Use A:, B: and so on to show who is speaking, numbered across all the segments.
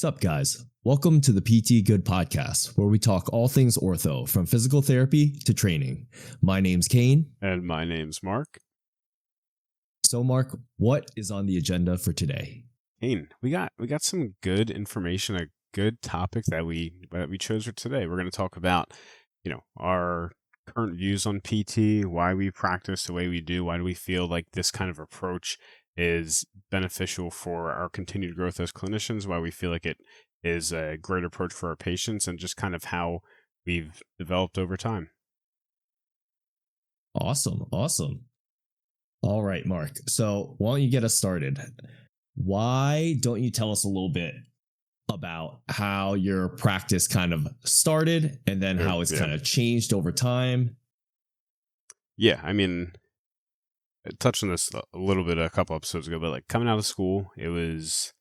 A: Sup, guys? Welcome to the PT Good Podcast, where we talk all things ortho, from physical therapy to training. My name's Kane.
B: And my name's Mark.
A: So, Mark, what is on the agenda for today?
B: Kane, we got some good information, a good topic that we chose for today. We're going to talk about, our current views on PT, why we practice the way we do, why do we feel like this kind of approach is beneficial for our continued growth as clinicians, why we feel like it is a great approach for our patients, and just kind of how we've developed over time.
A: Awesome. All right, Mark. So why don't you get us started? Why don't you tell us a little bit about how your practice kind of started and then how it's kind of changed over time?
B: Yeah, I mean, I touched on this a little bit a couple episodes ago, but like coming out of school, it was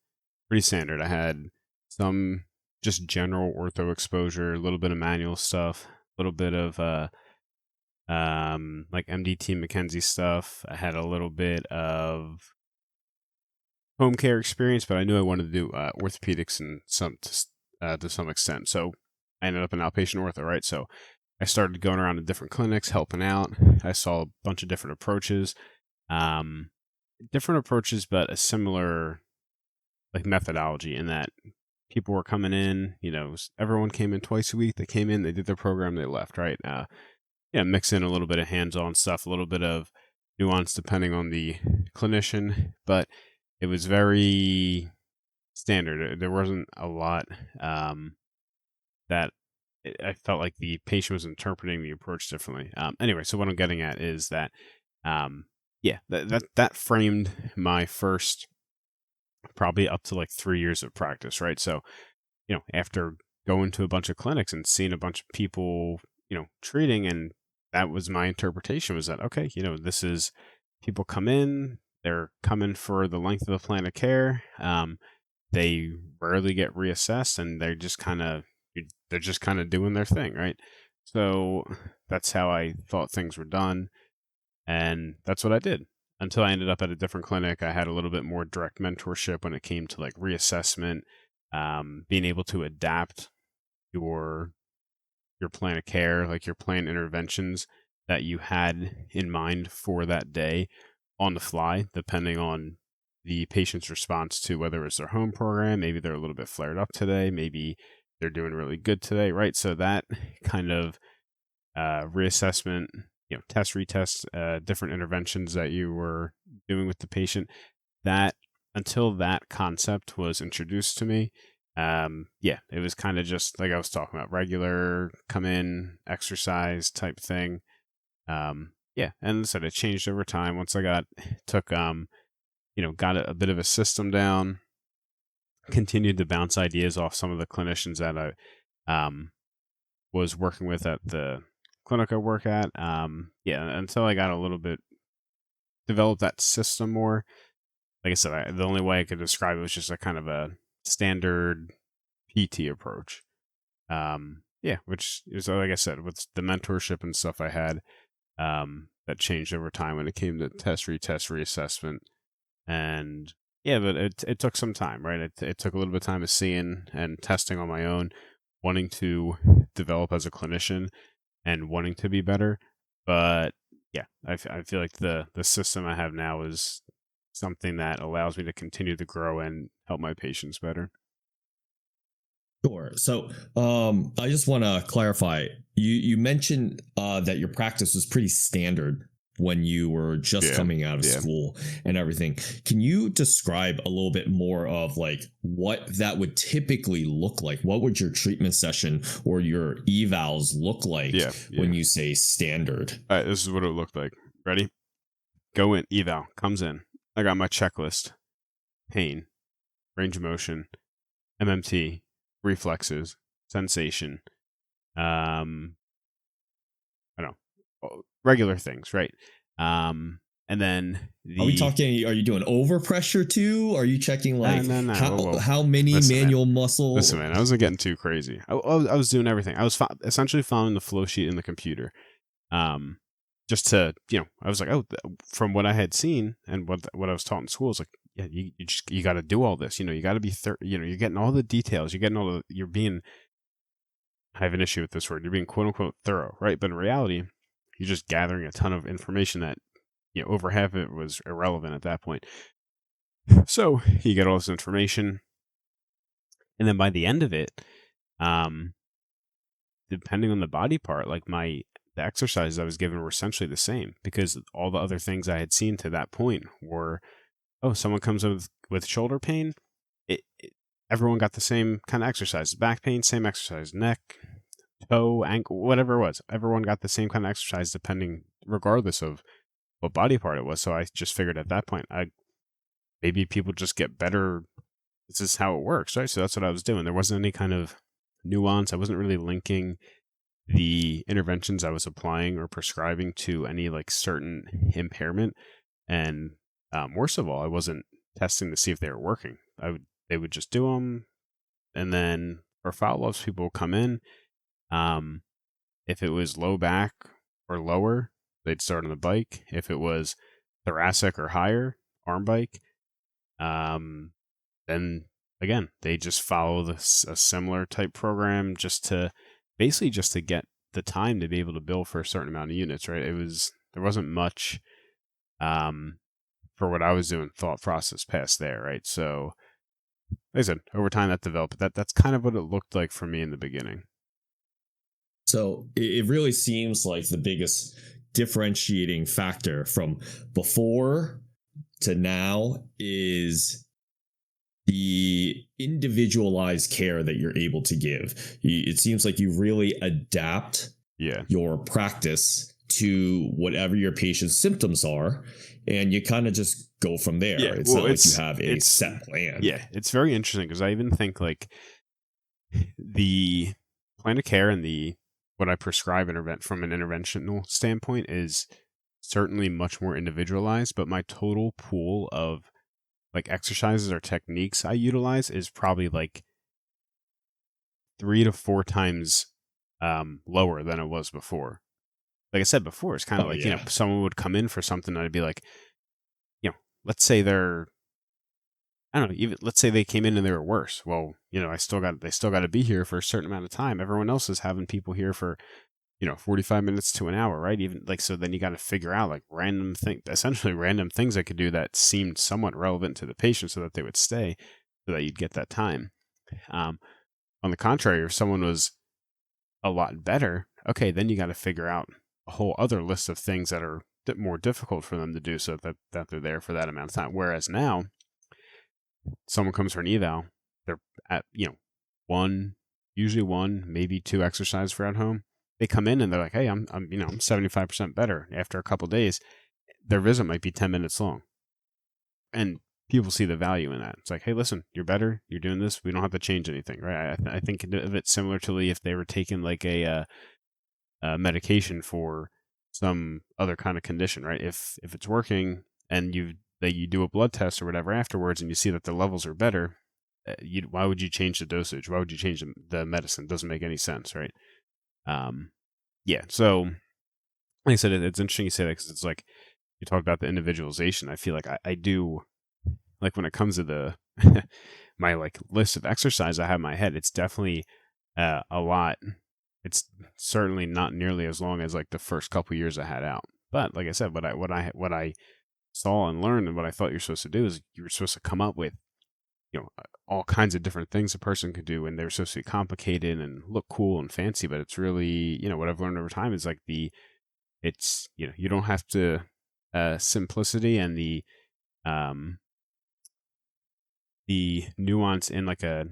B: pretty standard. I had some just general ortho exposure, a little bit of manual stuff, a little bit of like MDT McKenzie stuff. I had a little bit of home care experience, but I knew I wanted to do orthopedics and to some extent. So I ended up in outpatient ortho, right? So I started going around to different clinics, helping out. I saw a bunch of different approaches, but a similar like methodology in that people were coming in, everyone came in twice a week. They came in, they did their program, they left, right? Mix in a little bit of hands-on stuff, a little bit of nuance depending on the clinician, but it was very standard. There wasn't a lot that I felt like the patient was interpreting the approach differently. Anyway, so what I'm getting at is that, that framed my first probably up to like 3 years of practice, right? So, after going to a bunch of clinics and seeing a bunch of people, treating, and that was my interpretation, was that, okay, this is people come in, they're coming for the length of the plan of care. They rarely get reassessed, and they're just kind of doing their thing, right? So that's how I thought things were done, and that's what I did until I ended up at a different clinic. I had a little bit more direct mentorship when it came to like reassessment, being able to adapt your plan of care, like your plan interventions that you had in mind for that day on the fly, depending on the patient's response to whether it's their home program. Maybe they're a little bit flared up today. Maybe they're doing really good today, right? So that kind of reassessment, test, retest, different interventions that you were doing with the patient, that until that concept was introduced to me, it was kind of just like I was talking about, regular come in, exercise type thing. And so it changed over time once I got a bit of a system down, continued to bounce ideas off some of the clinicians that I was working with at the clinic I work at. Until I got a little bit, developed that system more. Like I said, the only way I could describe it was just a kind of a standard PT approach. Which is, like I said, with the mentorship and stuff I had, that changed over time when it came to test, retest, reassessment. And but it took some time, right? It took a little bit of time of seeing and testing on my own, wanting to develop as a clinician and wanting to be better. But I feel like the system I have now is something that allows me to continue to grow and help my patients better.
A: Sure. So I just want to clarify. You mentioned that your practice was pretty standard when you were just coming out of school and everything. Can you describe a little bit more of like what that would typically look like? What would your treatment session or your evals look like when you say standard?
B: All right, this is what it looked like. Ready? Go in, eval, comes in. I got my checklist: pain, range of motion, MMT, reflexes, sensation, I don't know, regular things, right? And then
A: are you doing overpressure too? Are you checking like how many manual muscle?
B: Listen, man, I wasn't getting too crazy. I was doing everything. I was essentially following the flow sheet in the computer. Just to, I was like, from what I had seen and what I was taught in school, is like, yeah, you got to do all this. You got to be, you're getting all the details. I have an issue with this word. You're being quote unquote thorough, right? But in reality, you're just gathering a ton of information that, over half of it was irrelevant at that point. So you get all this information, and then by the end of it, depending on the body part, like the exercises I was given were essentially the same, because all the other things I had seen to that point were, oh, someone comes with shoulder pain. Everyone got the same kind of exercise. Back pain, same exercise. Neck, toe, ankle, whatever it was. Everyone got the same kind of exercise, regardless of what body part it was. So I just figured at that point, maybe people just get better. This is how it works, right? So that's what I was doing. There wasn't any kind of nuance. I wasn't really linking the interventions I was applying or prescribing to any like certain impairment. And worst of all, I wasn't testing to see if they were working. They would just do them, and then for follow-ups, people would come in. If it was low back or lower, they'd start on the bike. If it was thoracic or higher, arm bike. Then again, they just follow a similar type program just to get the time to be able to bill for a certain amount of units, right? There wasn't much for what I was doing thought process past there, right? So like I said, over time that developed. That's kind of what it looked like for me in the beginning.
A: So it really seems like the biggest differentiating factor from before to now is the individualized care that you're able to give. It seems like you really adapt your practice to whatever your patient's symptoms are, and you kind of just go from there. Yeah, it's not like you have a set plan.
B: Yeah, it's very interesting because I even think like the plan of care and what I prescribe from an interventional standpoint is certainly much more individualized, but my total pool of like exercises or techniques I utilize is probably like 3 to 4 times lower than it was before. Like I said before, it's kind of someone would come in for something and I'd be like, let's say let's say they came in and they were worse. Well, they still got to be here for a certain amount of time. Everyone else is having people here for 45 minutes to an hour, right? Even like, so then you got to figure out like essentially random things I could do that seemed somewhat relevant to the patient so that they would stay, so that you'd get that time. On the contrary, if someone was a lot better, okay, then you got to figure out a whole other list of things that are more difficult for them to do so that they're there for that amount of time. Whereas now, someone comes for an eval, they're at, usually one, maybe 2 exercises for at home. They come in and they're like, hey, I'm 75% better. After a couple of days, their visit might be 10 minutes long. And people see the value in that. It's like, hey, listen, you're better. You're doing this. We don't have to change anything, right? I think of it similar to if they were taking like a medication for some other kind of condition, right? If it's working and you do a blood test or whatever afterwards and you see that the levels are better, why would you change the dosage? Why would you change the medicine? It doesn't make any sense, right? So like I said, it's interesting you say that because it's like you talk about the individualization. I feel like I do, like when it comes to the my like list of exercise I have in my head, it's definitely a lot. It's certainly not nearly as long as like the first couple years I had out. But like I said, what I saw and learned and what I thought you're supposed to do is you were supposed to come up with all kinds of different things a person could do, and they're supposed to be complicated and look cool and fancy, but it's really, what I've learned over time is like you don't have to simplicity and the nuance in like a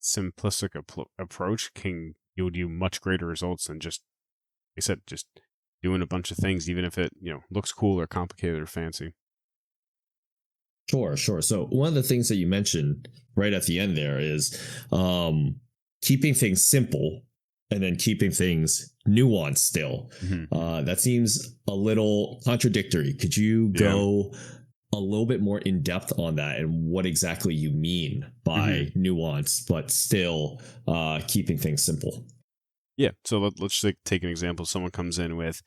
B: simplistic approach can yield you much greater results than just, like I said, just doing a bunch of things, even if it looks cool or complicated or fancy.
A: Sure. So one of the things that you mentioned right at the end there is keeping things simple and then keeping things nuanced still. Mm-hmm. That seems a little contradictory. Could you go a little bit more in depth on that and what exactly you mean by nuance, but still keeping things simple?
B: Yeah. So let's just take an example. Someone comes in with,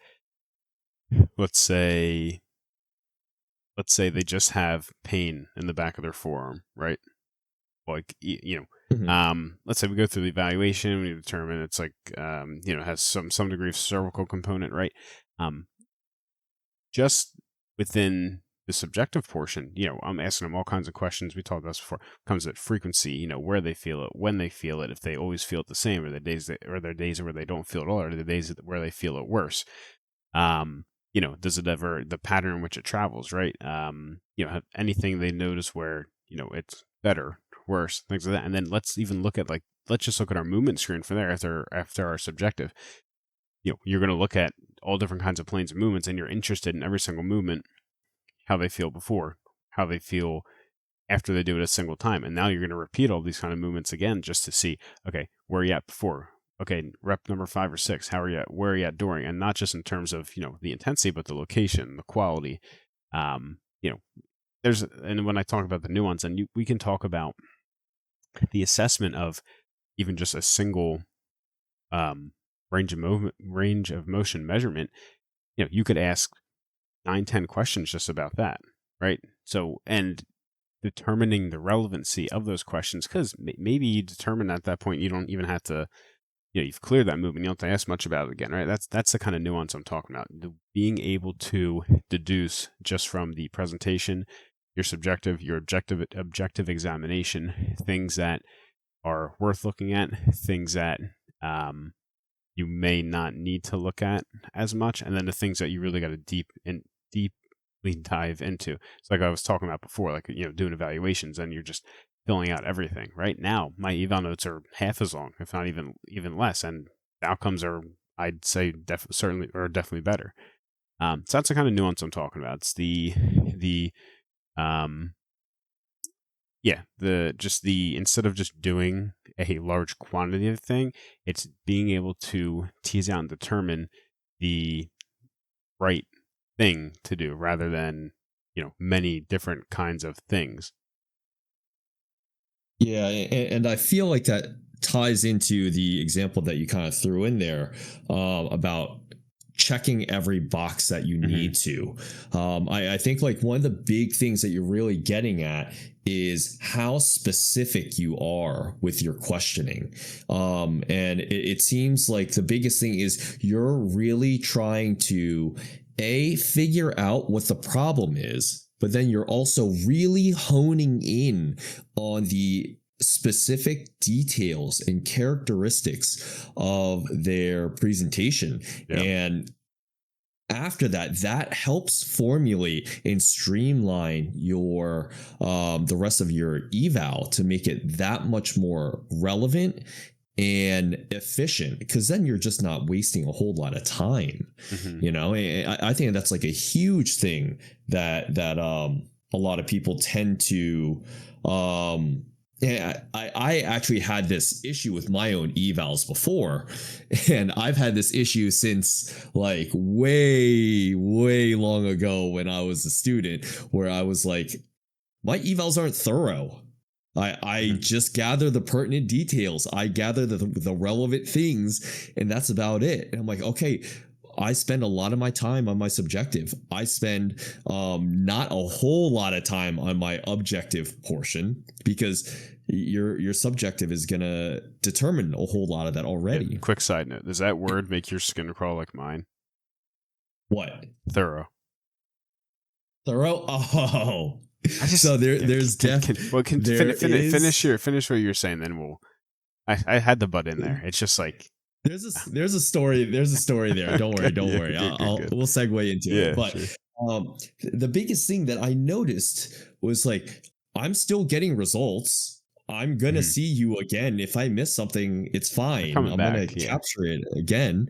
B: let's say, let's say they just have pain in the back of their forearm, right? Like, let's say we go through the evaluation, we determine it's like, has some degree of cervical component, right? Just within the subjective portion, I'm asking them all kinds of questions. We talked about this before. It comes at frequency, where they feel it, when they feel it, if they always feel it the same, or the days there days where they don't feel it at all, or the days where they feel it worse. Does it ever, the pattern in which it travels, right? Have anything they notice where, it's better, worse, things like that. And then let's just look at our movement screen from there after our subjective. You're going to look at all different kinds of planes of movements, and you're interested in every single movement, how they feel before, how they feel after they do it a single time. And now you're going to repeat all these kind of movements again just to see, okay, where are you at before? Okay, rep number 5 or 6, how are you at? Where are you at during? And not just in terms of, the intensity, but the location, the quality. And when I talk about the nuance, and we can talk about the assessment of even just a single range of motion measurement. You could ask 9-10 questions just about that, right? So, and determining the relevancy of those questions, because maybe you determine at that point you don't even have to, you've cleared that movement, you don't have to ask much about it again, right? That's the kind of nuance I'm talking about. Being able to deduce just from the presentation, your subjective, your objective examination, things that are worth looking at, things that you may not need to look at as much, and then the things that you really got to deeply dive into. It's like I was talking about before, like, doing evaluations, and you're just filling out everything. Right now, my eval notes are half as long, if not even less, and the outcomes are, I'd say, definitely better. So that's the kind of nuance I'm talking about. It's instead of just doing a large quantity of thing, it's being able to tease out and determine the right thing to do rather than, many different kinds of things.
A: Yeah, and I feel like that ties into the example that you kind of threw in there about checking every box that you need to. I think like one of the big things that you're really getting at is how specific you are with your questioning. And it seems like the biggest thing is you're really trying to figure out what the problem is, but then you're also really honing in on the specific details and characteristics of their presentation. Yeah. And after that helps formulate and streamline your the rest of your eval to make it that much more relevant and efficient, because then you're just not wasting a whole lot of time. I think that's like a huge thing that a lot of people tend to I actually had this issue with my own evals before, and I've had this issue since like way long ago when I was a student, where I was like, my evals aren't thorough. I just gather the pertinent details. I gather the relevant things, and that's about it. And I'm like, okay, I spend a lot of my time on my subjective. I spend not a whole lot of time on my objective portion, because your subjective is going to determine a whole lot of that already.
B: Yeah, quick side note. Does that word make your skin crawl like mine?
A: What?
B: Thorough.
A: Thorough? Oh. So there's
B: finish what you're saying, then I had the butt in there. It's just like
A: there's a story there. Don't worry. We'll segue into it. But sure. The biggest thing that I noticed was like, I'm still getting results. I'm going to see you again. If I miss something, it's fine. I'm going to capture it again.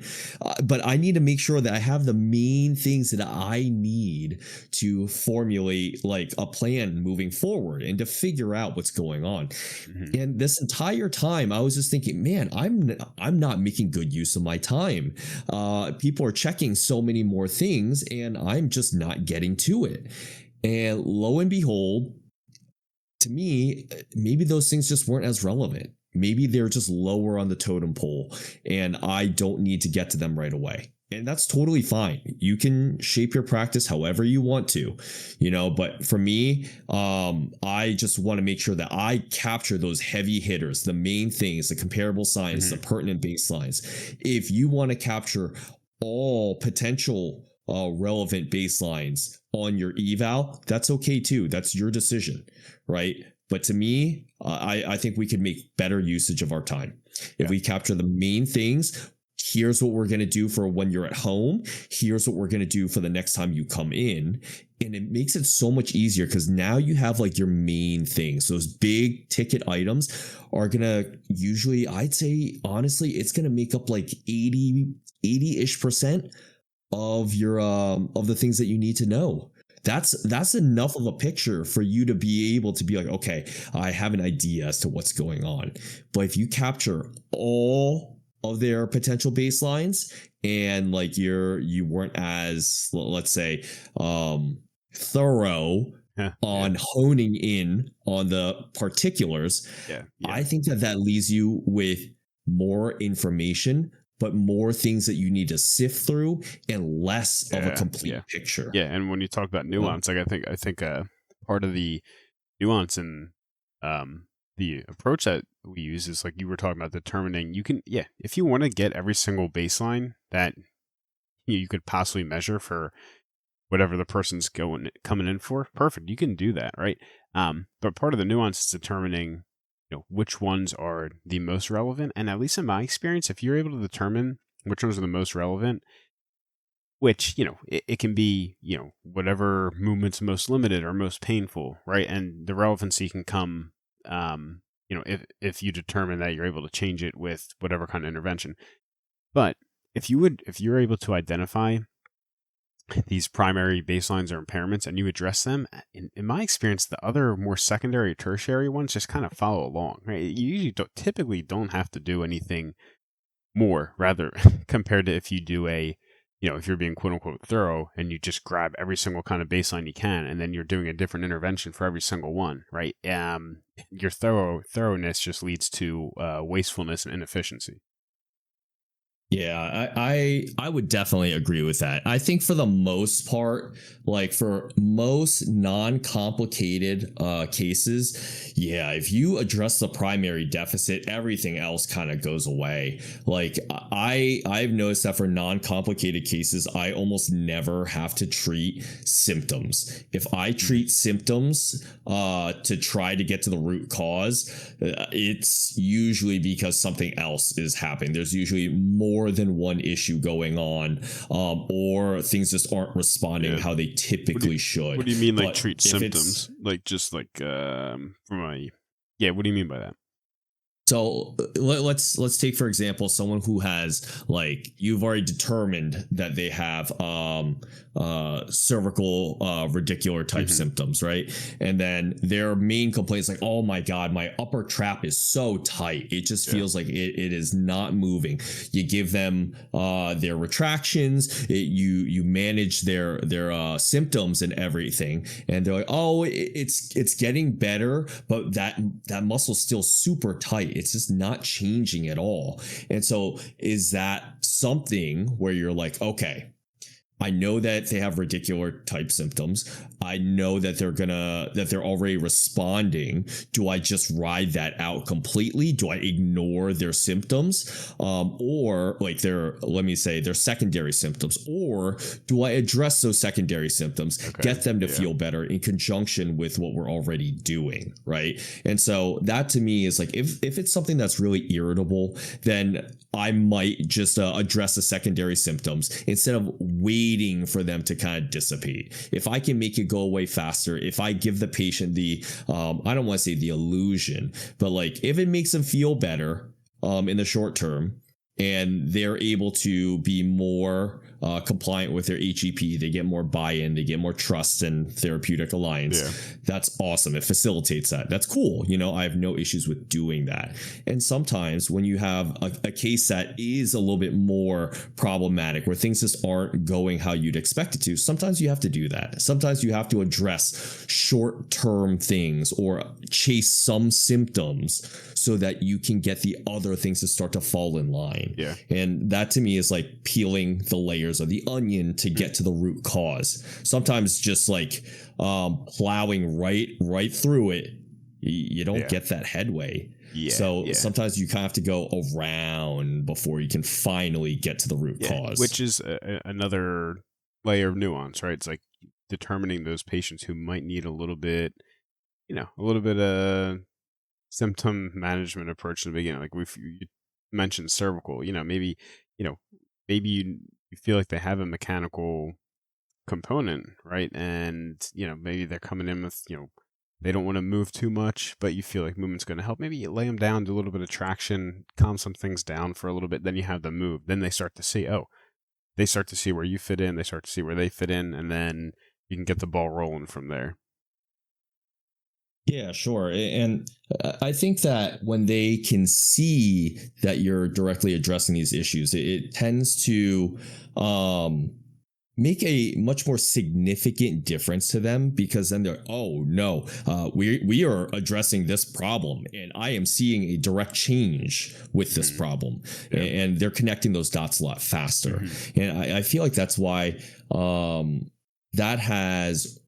A: But I need to make sure that I have the main things that I need to formulate like a plan moving forward and to figure out what's going on. And this entire time I was just thinking, man, I'm not making good use of my time. People are checking so many more things and I'm just not getting to it. And lo and behold, to me, maybe those things just weren't as relevant. Maybe they're just lower on the totem pole and I don't need to get to them right away. And that's totally fine. You can shape your practice however you want to, but for me, I just want to make sure that I capture those heavy hitters, the main things, the comparable signs, the pertinent baselines. If you want to capture all potential relevant baselines on your eval, that's okay too. That's your decision, right? But to me, I think we could make better usage of our time. If we capture the main things, here's what we're going to do for when you're at home. Here's what we're going to do for the next time you come in. And it makes it so much easier because now you have like your main things. Those big ticket items are going to usually, I'd say, honestly, it's going to make up like 80-ish% of your, of the things that you need to know. That's enough of a picture for you to be able to be like, okay, I have an idea as to what's going on. But if you capture all of their potential baselines and like you weren't as, let's say, thorough on honing in on the particulars, I think that leaves you with more information, but more things that you need to sift through and less of a complete picture.
B: Yeah, and when you talk about nuance, like I think part of the nuance and the approach that we use is like you were talking about determining if you want to get every single baseline that you could possibly measure for whatever the person's coming in for, perfect, you can do that, right? But part of the nuance is determining which ones are the most relevant. And at least in my experience, if you're able to determine which ones are the most relevant, which, it can be, whatever movement's most limited or most painful, right? And the relevancy can come, if you determine that you're able to change it with whatever kind of intervention. But if you're able to identify these primary baselines or impairments and you address them, in my experience, the other more secondary or tertiary ones just kind of follow along, right? You usually typically don't have to do anything more, rather compared to if you do if you're being quote unquote thorough and you just grab every single kind of baseline you can and then you're doing a different intervention for every single one, right? Your thoroughness just leads to wastefulness and inefficiency.
A: Yeah, I would definitely agree with that. I think for the most part, like for most non-complicated cases, if you address the primary deficit, everything else kind of goes away. Like I've noticed that for non-complicated cases, I almost never have to treat symptoms. If I treat symptoms to try to get to the root cause, it's usually because something else is happening. There's usually more than one issue going on, or things just aren't responding how they typically should.
B: What do you mean, like treat symptoms? Like just like from a what do you mean by that?
A: So let's take, for example, someone who has, like, you've already determined that they have cervical radicular type symptoms, right? And then their main complaint is like, oh my God, my upper trap is so tight. It just feels like it is not moving. You give them their retractions, you manage their symptoms and everything. And they're like, oh, it's getting better, but that muscle's still super tight. It's just not changing at all. And so is that something where you're like, okay, I know that they have radicular type symptoms. I know that they're already responding. Do I just ride that out completely? Do I ignore their symptoms? Or like their secondary symptoms? Or do I address those secondary symptoms, get them to feel better in conjunction with what we're already doing, right? And so that to me is like, if it's something that's really irritable, then I might just address the secondary symptoms instead of waiting for them to kind of dissipate. If I can make it go away faster, if I give the patient the, I don't want to say the illusion, but like if it makes them feel better in the short term, and they're able to be more compliant with their HEP, they get more buy-in, they get more trust and therapeutic alliance. That's awesome. It facilitates that. That's cool. I have no issues with doing that. And sometimes when you have a case that is a little bit more problematic, where things just aren't going how you'd expect it to, sometimes you have to do that. Sometimes you have to address short-term things or chase some symptoms so that you can get the other things to start to fall in line. fine.
B: Yeah.
A: And that to me is like peeling the layers of the onion to get to the root cause. Sometimes just like plowing right through it, you don't get that headway. So sometimes you kind of have to go around before you can finally get to the root cause.
B: Which is another layer of nuance, right? It's like determining those patients who might need a little bit of symptom management approach in the beginning. Like you mentioned cervical, maybe you feel like they have a mechanical component, right? And, maybe they're coming in with, they don't want to move too much, but you feel like movement's going to help. Maybe you lay them down, do a little bit of traction, calm some things down for a little bit. Then you have them move. Then they start to see, they start to see where you fit in. They start to see where they fit in. And then you can get the ball rolling from there.
A: Yeah, sure. And I think that when they can see that you're directly addressing these issues, it tends to make a much more significant difference to them, because then they're, oh no, we are addressing this problem and I am seeing a direct change with this problem. And they're connecting those dots a lot faster. And I feel like that's why that has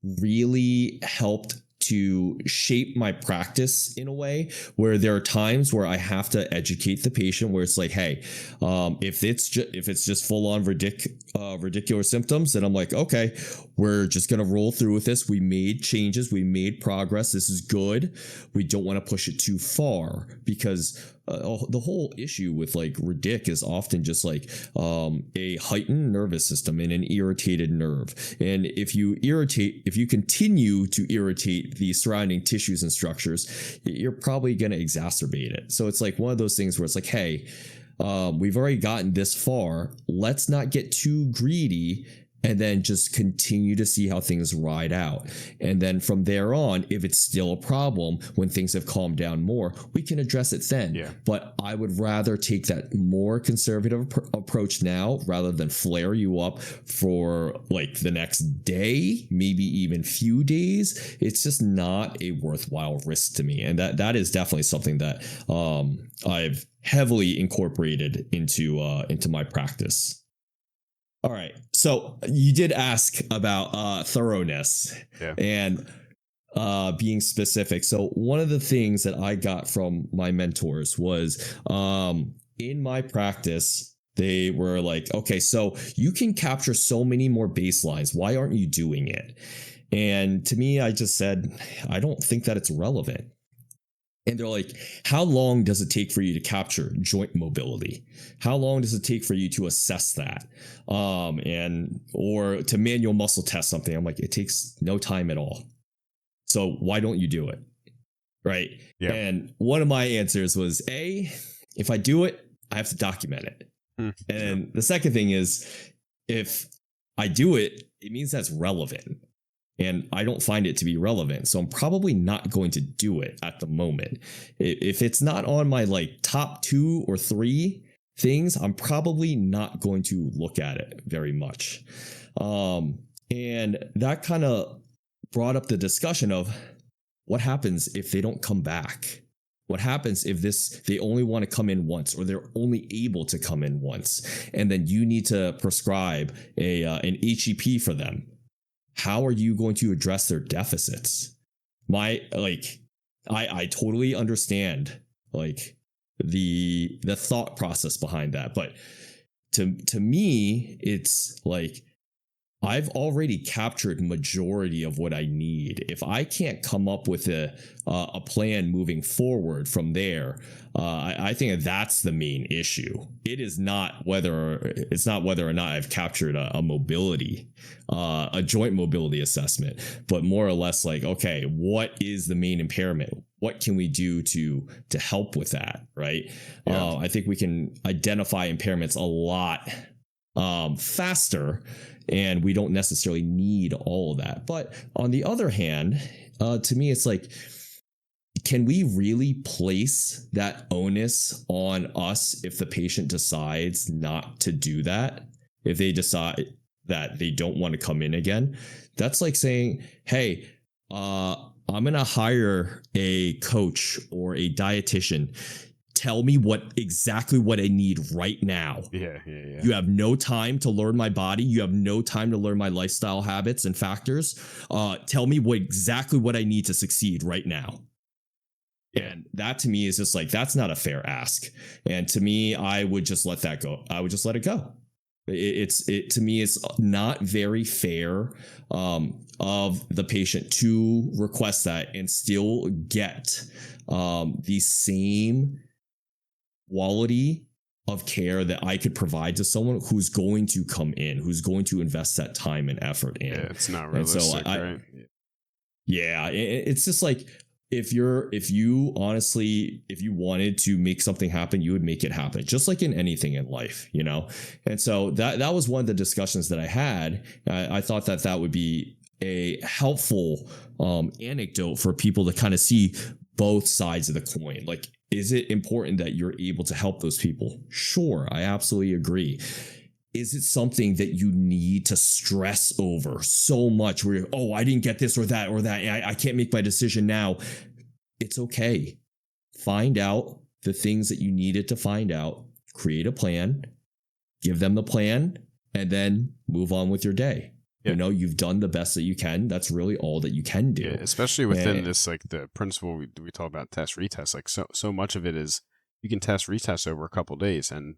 A: really helped to shape my practice in a way where there are times where I have to educate the patient, where it's like, hey, if it's just full on radicular symptoms, then I'm like, okay, we're just going to roll through with this. We made changes. We made progress. This is good. We don't want to push it too far, because the whole issue with like radic is often just like a heightened nervous system and an irritated nerve. And if you continue to irritate the surrounding tissues and structures, you're probably going to exacerbate it. So it's like one of those things where it's like, hey, we've already gotten this far. Let's not get too greedy, and then just continue to see how things ride out. And then from there on, if it's still a problem, when things have calmed down more, we can address it then.
B: Yeah.
A: But I would rather take that more conservative approach now, rather than flare you up for like the next day, maybe even few days. It's just not a worthwhile risk to me. And that is definitely something that I've heavily incorporated into my practice. All right. So you did ask about thoroughness and being specific. So one of the things that I got from my mentors was in my practice, they were like, okay, so you can capture so many more baselines. Why aren't you doing it? And to me, I just said, I don't think that it's relevant. And they're like, how long does it take for you to capture joint mobility? How long does it take for you to assess that? Or to manual muscle test something? I'm like, it takes no time at all. So why don't you do it? Right. Yeah. And one of my answers was, if I do it, I have to document it. And the second thing is, if I do it, it means that's relevant. And I don't find it to be relevant. So I'm probably not going to do it at the moment. If it's not on my like top 2 or 3 things, I'm probably not going to look at it very much. And that kind of brought up the discussion of what happens if they don't come back? What happens if they only want to come in once, or they're only able to come in once, and then you need to prescribe an HEP for them? How are you going to address their deficits? I totally understand like the thought process behind that, but to me, it's like I've already captured majority of what I need. If I can't come up with a plan moving forward from there, I think that's the main issue. It's not whether or not I've captured a joint mobility assessment, but more or less like, okay, what is the main impairment? What can we do to help with that? Right. Yeah. I think we can identify impairments a lot faster, and we don't necessarily need all of that. But on the other hand, to me, it's like, can we really place that onus on us if the patient decides not to do that? If they decide that they don't want to come in again? That's like saying, hey, I'm going to hire a coach or a dietitian tell me exactly what I need right now.
B: Yeah.
A: You have no time to learn my body. You have no time to learn my lifestyle habits and factors. Tell me exactly what I need to succeed right now. And that to me is just like, that's not a fair ask. And to me, I would just let that go. I would just let it go. To me, it's not very fair of the patient to request that and still get the same quality of care that I could provide to someone who's going to come in, who's going to invest that time and effort in.
B: Yeah, it's not realistic, right?
A: Yeah, it's just like, if you wanted to make something happen, you would make it happen, just like in anything in life, you know? And so that was one of the discussions that I had. I thought that would be a helpful anecdote for people to kind of see both sides of the coin. Like, is it important that you're able to help those people? Sure, I absolutely agree. Is it something that you need to stress over so much where you're, I didn't get this or that, I can't make my decision now? It's okay. Find out the things that you needed to find out, create a plan, give them the plan, and then move on with your day. Yeah. You know, you've done the best that you can. That's really all that you can do.
B: Yeah, especially within this, like the principle we talk about, test, retest, like so much of it is you can test, retest over a couple of days, and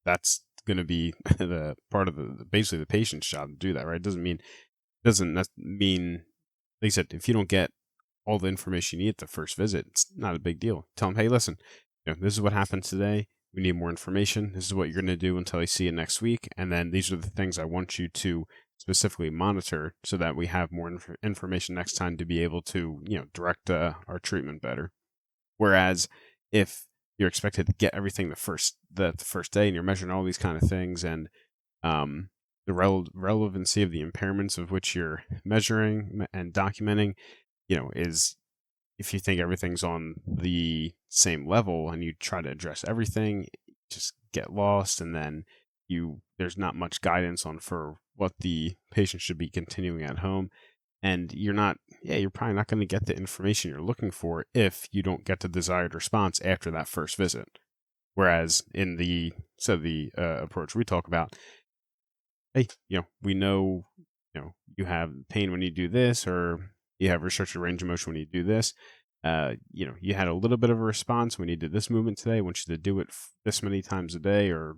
B: that's going to be the part of basically the patient's job to do that, right? It doesn't mean, like I said, if you don't get all the information you need at the first visit, it's not a big deal. Tell them, hey, listen, this is what happened today. We need more information. This is what you're going to do until I see you next week. And then these are the things I want you to specifically monitor so that we have more information next time to be able to, direct our treatment better. Whereas if you're expected to get everything the first day, and you're measuring all these kind of things, and the relevancy of the impairments of which you're measuring and documenting, is, if you think everything's on the same level and you try to address everything, just get lost, and then there's not much guidance for what the patient should be continuing at home. And you're probably not going to get the information you're looking for if you don't get the desired response after that first visit. Whereas in the approach we talk about, hey, we know, you have pain when you do this, or you have restricted range of motion when you do this. You had a little bit of a response when you did this movement today. I want you to do it this many times a day, or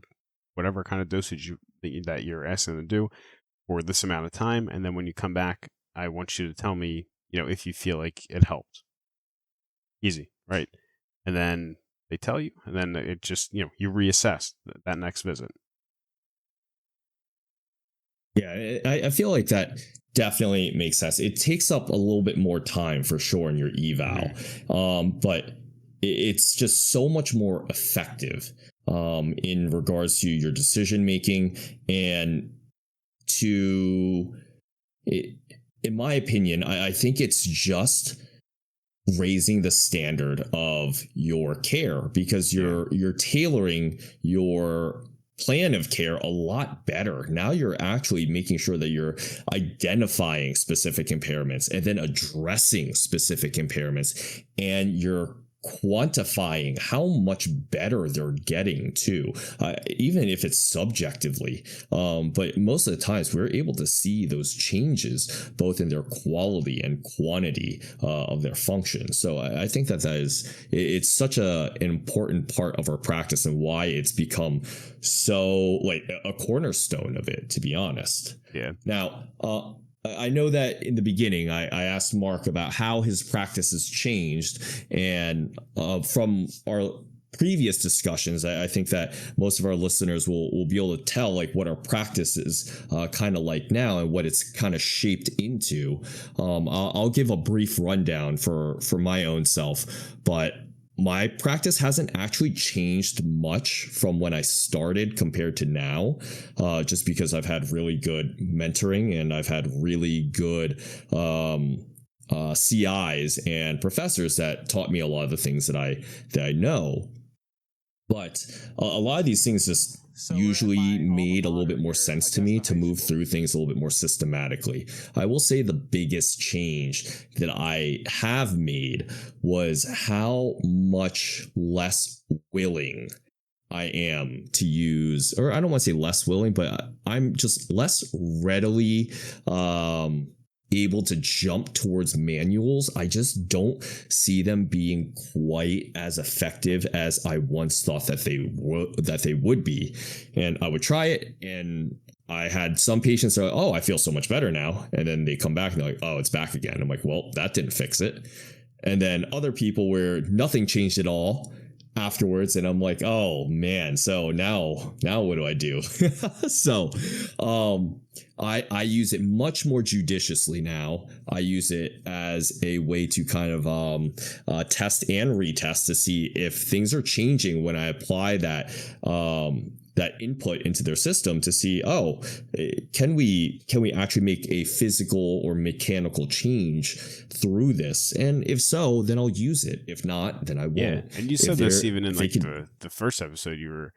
B: whatever kind of dosage that you're asking them to do for this amount of time. And then when you come back, I want you to tell me, if you feel like it helped. Easy, right? And then they tell you, and then it just, you reassess that next visit.
A: Yeah, I feel like that definitely makes sense. It takes up a little bit more time for sure in your eval, but it's just so much more effective in regards to your decision making, and in my opinion, I think it's just raising the standard of your care, because you're tailoring your plan of care a lot better. Now you're actually making sure that you're identifying specific impairments and then addressing specific impairments, and you're quantifying how much better they're getting too, even if it's subjectively. But most of the times we're able to see those changes both in their quality and quantity of their function. So I think it's such an important part of our practice, and why it's become so like a cornerstone of it, to be honest.
B: Yeah.
A: Now, I know that in the beginning, I asked Mark about how his practice has changed, and from our previous discussions, I think that most of our listeners will be able to tell like what our practice is kind of like now, and what it's kind of shaped into. I'll give a brief rundown for my own self, but my practice hasn't actually changed much from when I started compared to now, just because I've had really good mentoring, and I've had really good CIs and professors that taught me a lot of the things that I know. But a lot of these things just usually made a little bit more sense to me to move through things a little bit more systematically. I will say the biggest change that I have made was how much less willing I am to use, or I don't want to say less willing, but I'm just less readily able to jump towards manuals. I just don't see them being quite as effective as I once thought that they would be. And I would try it, and I had some patients that are like, oh, I feel so much better now. And then they come back and they're like, oh, it's back again. I'm like, well, that didn't fix it. And then other people where nothing changed at all afterwards, and I'm like, oh man, so now what do I do? So I use it much more judiciously now. I use it as a way to kind of test and retest to see if things are changing when I apply that input into their system to see, oh, can we actually make a physical or mechanical change through this? And if so, then I'll use it. If not, then I won't.
B: Yeah, and you said this even in like the first episode you were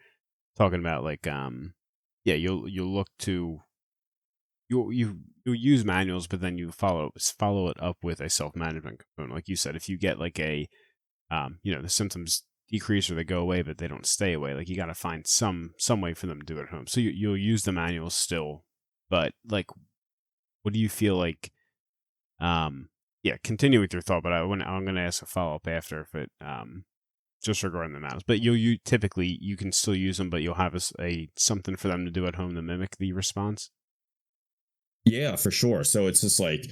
B: talking about, like you'll look to you use manuals, but then you follow it up with a self-management component. Like you said, if you get like a the symptoms decrease or they go away, but they don't stay away, like you got to find some way for them to do it at home. So you'll use the manuals still, but like, what do you feel like? Continue with your thought, but I'm going to ask a follow-up after, if it just regarding the manuals. But you typically you can still use them, but you'll have a something for them to do at home to mimic the response.
A: Yeah, for sure. So it's just like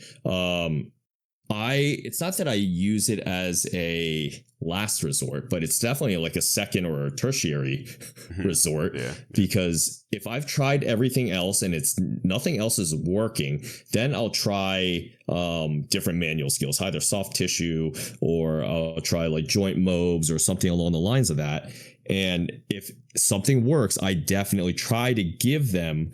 A: it's not that I use it as a last resort, but it's definitely like a second or a tertiary resort. Yeah. Because if I've tried everything else and nothing else is working, then I'll try different manual skills, either soft tissue, or I'll try like joint mobs or something along the lines of that. And if something works, I definitely try to give them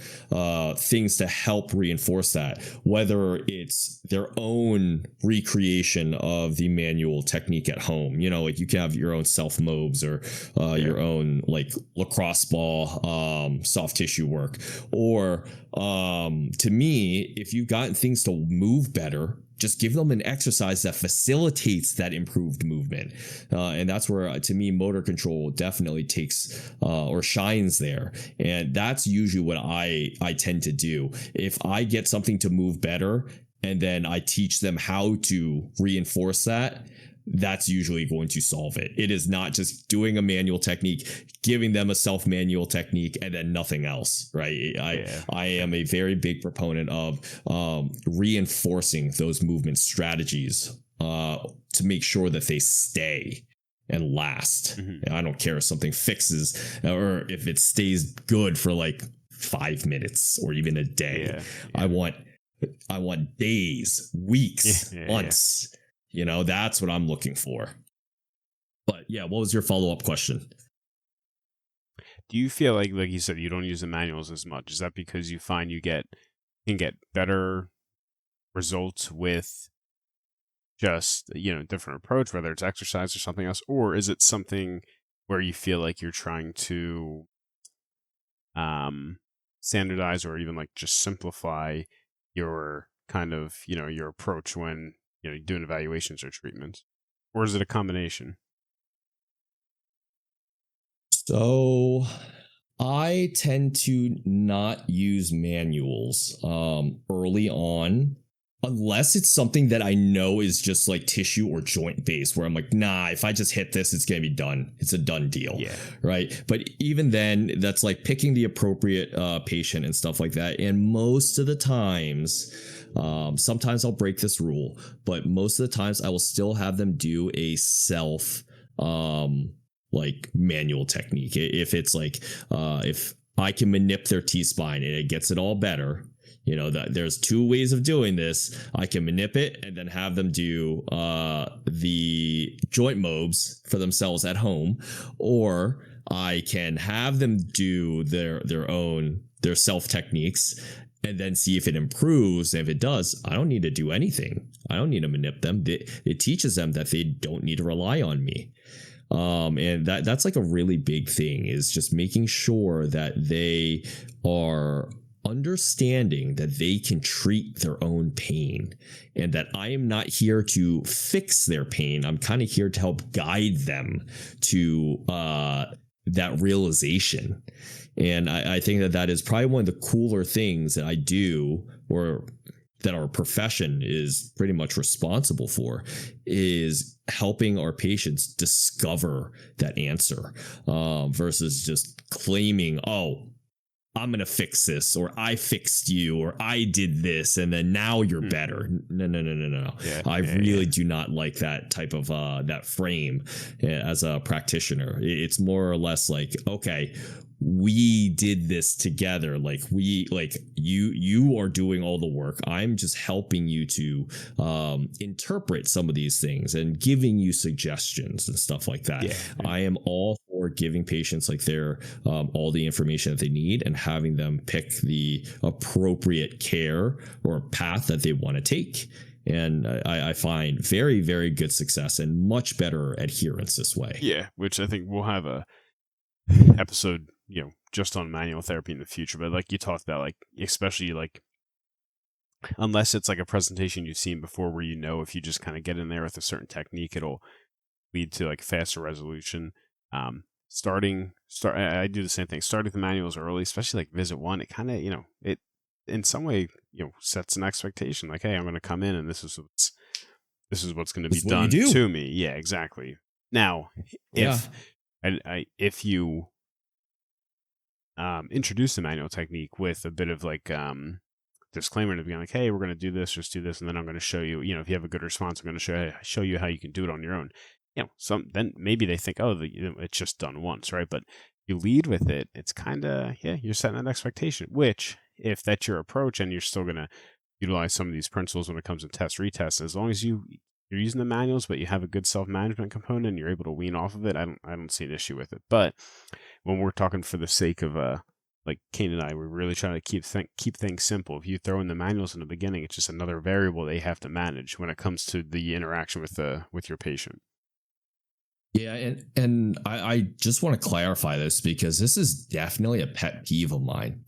A: things to help reinforce that, whether it's their own recreation of the manual technique at home. Like you can have your own self mobs or your own like lacrosse ball soft tissue work. Or to me, if you've gotten things to move better, just give them an exercise that facilitates that improved movement. And that's where, to me, motor control definitely takes or shines there. And that's usually what I tend to do. If I get something to move better and then I teach them how to reinforce that, that's usually going to solve it. It is not just doing a manual technique, giving them a self-manual technique, and then nothing else, right? I am a very big proponent of reinforcing those movement strategies to make sure that they stay and last. And I don't care if something fixes or if it stays good for like 5 minutes or even a day. I want days, weeks, months. That's what I'm looking for. But yeah, what was your follow-up question?
B: Do you feel like you said, you don't use the manuals as much? Is that because you find you can get better results with just, different approach, whether it's exercise or something else? Or is it something where you feel like you're trying to standardize or even like just simplify your kind of, your approach when doing evaluations or treatments? Or is it a combination?
A: So I tend to not use manuals early on, unless it's something that I know is just like tissue or joint based, where I'm like, nah, if I just hit this, it's going to be done. It's a done deal. Yeah. Right. But even then, that's like picking the appropriate patient and stuff like that. And most of the times, sometimes I'll break this rule, but most of the times I will still have them do a self like manual technique. If it's like if I can manip their T-spine and it gets it all better, that there's 2 ways of doing this. I can manip it and then have them do the joint mobs for themselves at home, or I can have them do their self techniques and then see if it improves. And if it does, I don't need to do anything. I don't need to manip them. It teaches them that they don't need to rely on me. And that's like a really big thing, is just making sure that they are understanding that they can treat their own pain, and that I am not here to fix their pain. I'm kind of here to help guide them to that realization. And I think that that is probably one of the cooler things that I do, or that our profession is pretty much responsible for, is helping our patients discover that answer, versus just claiming, oh, I'm going to fix this, or I fixed you, or I did this, and then now you're better. No, no, no, no, no.
B: Yeah,
A: I really do not like that type of that frame as a practitioner. It's more or less like, okay, we did this together. Like you are doing all the work. I'm just helping you to interpret some of these things and giving you suggestions and stuff like that.
B: Yeah.
A: I am all for giving patients like their all the information that they need, and having them pick the appropriate care or path that they want to take. And I find very, very good success and much better adherence this way.
B: Yeah, which I think we'll have a episode, just on manual therapy in the future. But like you talked about, like, especially like, unless it's like a presentation you've seen before where if you just kind of get in there with a certain technique, it'll lead to like faster resolution. I do the same thing. Starting the manuals early, especially like visit one, it kind of, it in some way, sets an expectation. Like, hey, I'm going to come in and this is what's going to be done to me. Yeah, exactly. Now, if you introduce the manual technique with a bit of like disclaimer to be like, hey, we're going to do this, just do this, and then I'm going to show you, if you have a good response, I'm going to show you how you can do it on your own. Then maybe they think, oh, it's just done once, right? But you lead with it, it's kind of, you're setting an expectation, which, if that's your approach and you're still going to utilize some of these principles when it comes to test retest, as long as you're using the manuals, but you have a good self-management component and you're able to wean off of it, I don't see an issue with it. But when we're talking for the sake of like Kane and I, we're really trying to keep things simple. If you throw in the manuals in the beginning, it's just another variable they have to manage when it comes to the interaction with your patient.
A: Yeah, and I just want to clarify this, because this is definitely a pet peeve of mine,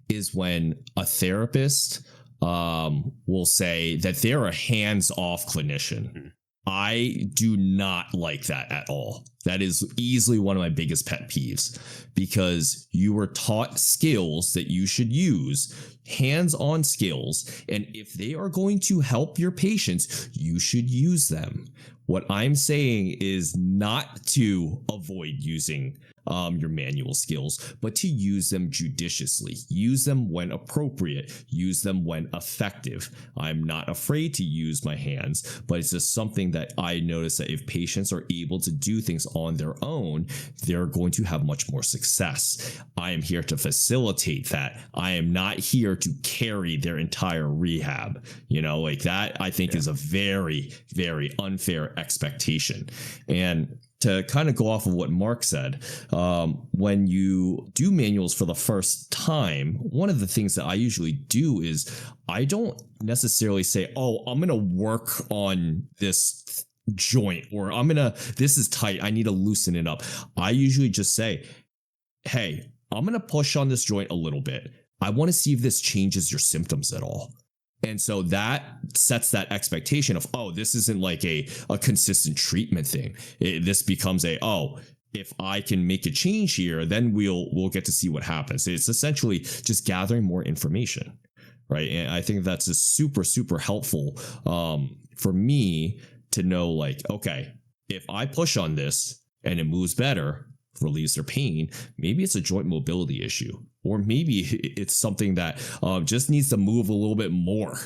A: is when a therapist will say that they're a hands-off clinician. Mm-hmm. I do not like that at all. That is easily one of my biggest pet peeves, because you were taught skills that you should use, hands-on skills, and if they are going to help your patients, you should use them. What I'm saying is not to avoid using your manual skills, but to use them judiciously. Use them when appropriate. Use them when effective. I'm not afraid to use my hands, but it's just something that I notice that if patients are able to do things on their own, they're going to have much more success. I am here to facilitate that. I am not here to carry their entire rehab. Like that, I think is a very, very unfair expectation. And to kind of go off of what Mark said, when you do manuals for the first time, one of the things that I usually do is I don't necessarily say, oh, I'm going to work on this joint, or this is tight, I need to loosen it up. I usually just say, hey, I'm going to push on this joint a little bit. I want to see if this changes your symptoms at all. And so that sets that expectation of, oh, this isn't like a consistent treatment thing. This becomes if I can make a change here, then we'll get to see what happens. It's essentially just gathering more information, right? And I think that's just super, super helpful for me to know, like, okay, if I push on this and it moves better, relieves their pain, maybe it's a joint mobility issue, or maybe it's something that just needs to move a little bit more,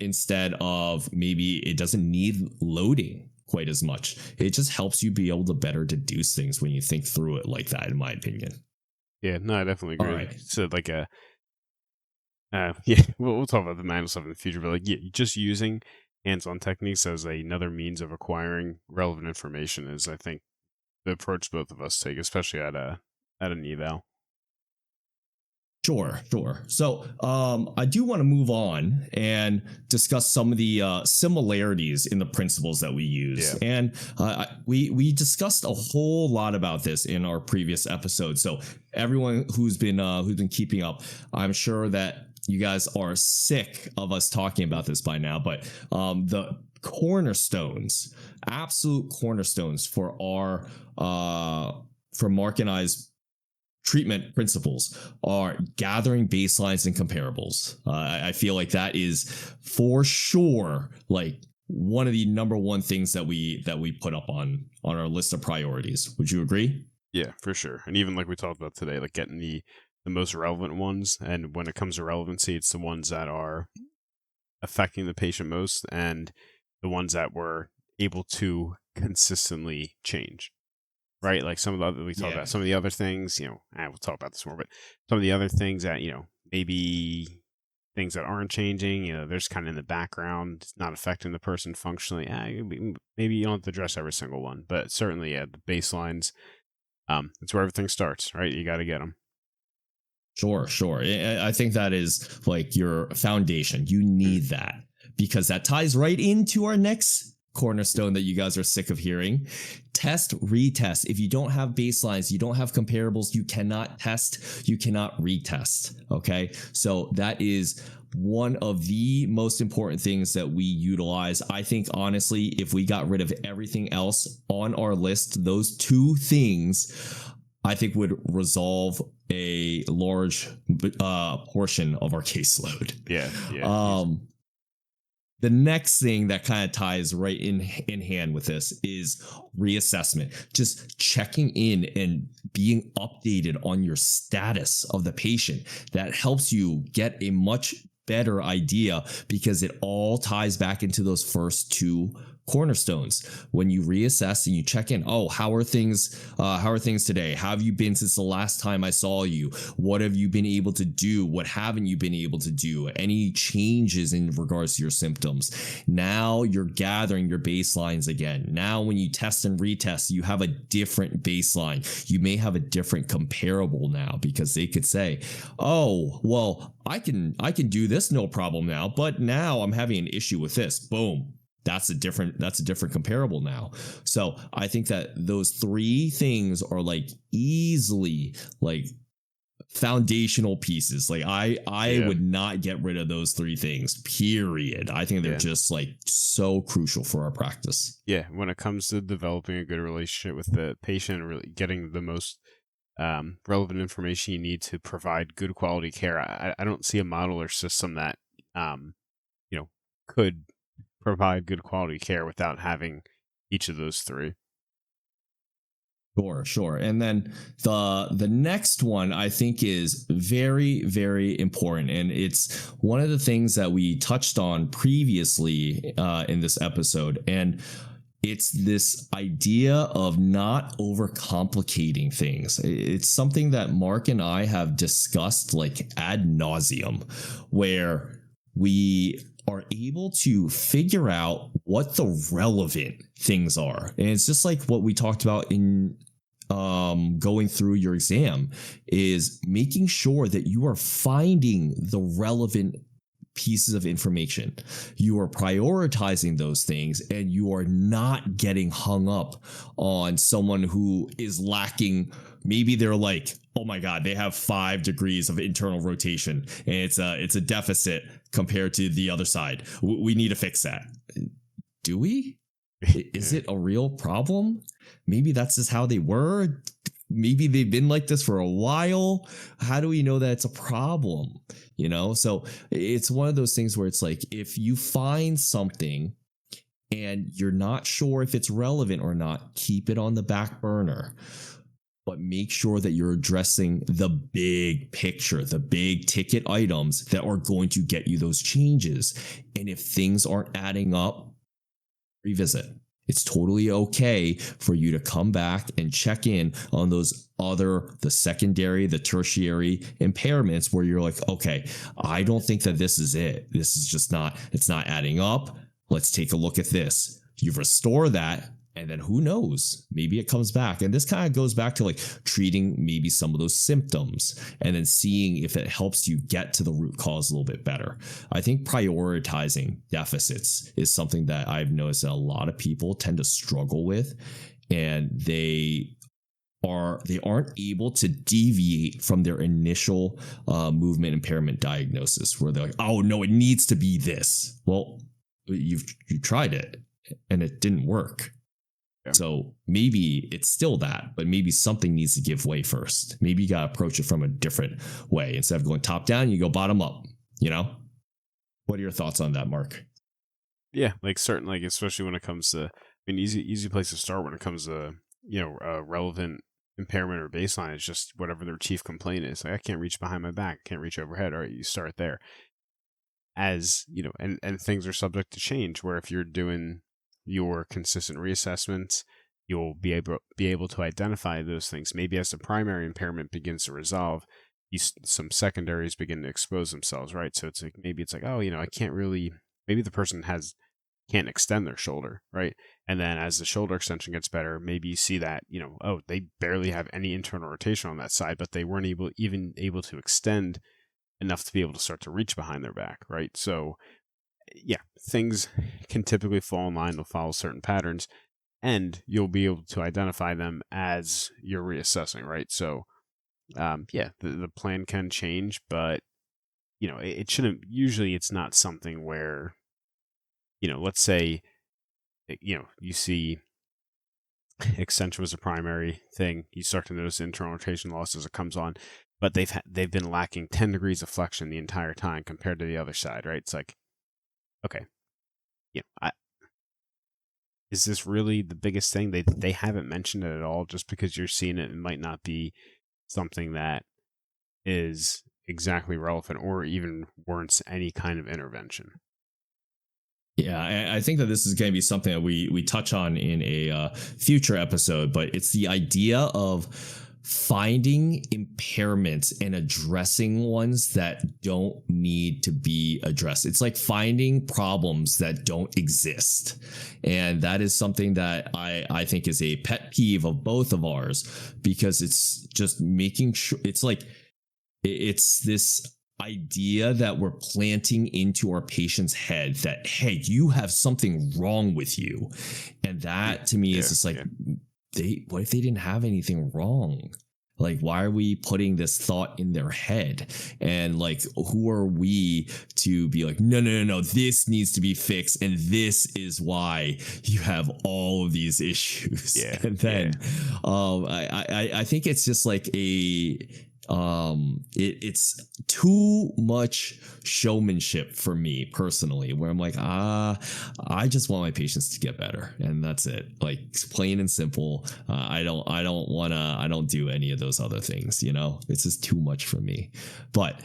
A: instead of maybe it doesn't need loading quite as much. It just helps you be able to better deduce things when you think through it like that, in my opinion.
B: Yeah, no, I definitely agree.
A: All right.
B: So like we'll talk about the manual stuff in the future, but just using hands-on techniques as another means of acquiring relevant information is, I think, the approach both of us take, especially at an eval.
A: Sure, sure. So I do want to move on and discuss some of the similarities in the principles that we use. Yeah. And we discussed a whole lot about this in our previous episode. So everyone who's been keeping up, I'm sure that you guys are sick of us talking about this by now. But the cornerstones, absolute cornerstones for our for Mark and I's treatment principles are gathering baselines and comparables. I feel like that is for sure like one of the number one things that we put up on our list of priorities. Would you agree?
B: Yeah, for sure. And even like we talked about today, like getting the most relevant ones. And when it comes to relevancy, it's the ones that are affecting the patient most and the ones that we're able to consistently change. Right, like some of the other, we talk about some of the other things, we'll talk about this more, but some of the other things that, maybe things that aren't changing, they're just kind of in the background, it's not affecting the person functionally. Maybe you don't have to address every single one, but certainly, the baselines, it's where everything starts, right? You got to get them.
A: Sure. I think that is like your foundation. You need that because that ties right into our next cornerstone that you guys are sick of hearing. Test, retest. If you don't have baselines, you don't have comparables, you cannot test, you cannot retest. Okay. So that is one of the most important things that we utilize. I think honestly, if we got rid of everything else on our list, those two things, I think would resolve a large portion of our caseload.
B: Yeah.
A: The next thing that kind of ties right in hand with this is reassessment. Just checking in and being updated on your status of the patient. That helps you get a much better idea because it all ties back into those first two cornerstones. When you reassess and you check in, how are things today? How have you been since the last time I saw you? What have you been able to do? What haven't you been able to do? Any changes in regards to your symptoms? Now you're gathering your baselines again. Now when you test and retest, you have a different baseline. You may have a different comparable now because they could say, I can do this no problem now, but now I'm having an issue with this. Boom. That's a different comparable now. So I think that those three things are like easily like foundational pieces. Like I would not get rid of those three things, period. I think they're just like so crucial for our practice.
B: Yeah. When it comes to developing a good relationship with the patient, really getting the most relevant information you need to provide good quality care. I don't see a model or system that, could provide good quality care without having each of those three.
A: Sure. And then the next one I think is very, very important. And it's one of the things that we touched on previously in this episode. And it's this idea of not overcomplicating things. It's something that Mark and I have discussed like ad nauseum, where we are able to figure out what the relevant things are. And it's just like what we talked about in going through your exam, is making sure that you are finding the relevant pieces of information. You are prioritizing those things and you are not getting hung up on someone who is lacking. Maybe they're like, oh my God, they have 5 degrees of internal rotation and it's a deficit compared to the other side. We need to fix that. Do we? Is it a real problem? Maybe that's just how they were. Maybe they've been like this for a while. How do we know that it's a problem? So it's one of those things where it's like, if you find something and you're not sure if it's relevant or not, keep it on the back burner. But make sure that you're addressing the big picture, the big ticket items that are going to get you those changes. And if things aren't adding up, revisit. It's totally okay for you to come back and check in on those the secondary, the tertiary impairments where you're like, okay, I don't think that this is it. This is just it's not adding up. Let's take a look at this. You restore that And then who knows? Maybe it comes back. And this kind of goes back to like treating maybe some of those symptoms and then seeing if it helps you get to the root cause a little bit better. I think prioritizing deficits is something that I've noticed that a lot of people tend to struggle with, and they aren't able to deviate from their initial movement impairment diagnosis, where they're like, oh no, it needs to be this. Well, you tried it and it didn't work. So maybe it's still that, but maybe something needs to give way first. Maybe you got to approach it from a different way. Instead of going top down, you go bottom up, you know? What are your thoughts on that, Mark?
B: Yeah, like certainly, like, especially when it comes to, I mean, easy place to start when it comes to, relevant impairment or baseline is just whatever their chief complaint is. Like, I can't reach behind my back, I can't reach overhead. All right, you start there. As, and things are subject to change, where if you're doing your consistent reassessments, you'll be able to identify those things. Maybe as the primary impairment begins to resolve, some secondaries begin to expose themselves, right? So it's like, maybe it's like, oh, I can't really, maybe the person can't extend their shoulder, right? And then as the shoulder extension gets better, maybe you see that, oh, they barely have any internal rotation on that side, but they weren't able to extend enough to be able to start to reach behind their back, right? So yeah, things can typically fall in line, will follow certain patterns, and you'll be able to identify them as you're reassessing, right? So, the plan can change, but, it shouldn't, usually it's not something where, let's say, you see extension was a primary thing, you start to notice internal rotation loss as it comes on, but they've been lacking 10 degrees of flexion the entire time compared to the other side, right? It's like, okay, is this really the biggest thing? They haven't mentioned it at all. Just because you're seeing it, it might not be something that is exactly relevant or even warrants any kind of intervention.
A: Yeah, I think that this is going to be something that we touch on in a future episode, but it's the idea of finding impairments and addressing ones that don't need to be addressed. It's like finding problems that don't exist. And that is something that I think is a pet peeve of both of ours, because it's just making sure, it's this idea that we're planting into our patient's head that, hey, you have something wrong with you. And that to me is just like, what if they didn't have anything wrong? Like, why are we putting this thought in their head? And like, who are we to be like, no, this needs to be fixed, and this is why you have all of these issues. Yeah. And then I think it's just like it's too much showmanship for me personally, where I'm like, I just want my patients to get better, and that's it. Like, plain and simple. I don't do any of those other things, it's just too much for me. But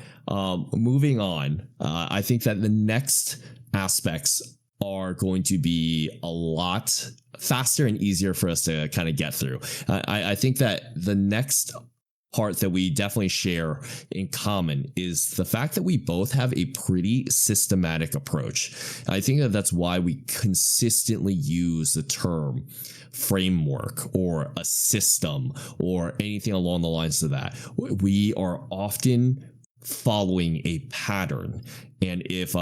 A: moving on, I think that the next aspects are going to be a lot faster and easier for us to kind of get through. I think that the next part that we definitely share in common is the fact that we both have a pretty systematic approach. I think that that's why we consistently use the term framework or a system or anything along the lines of that. We are often following a pattern, and if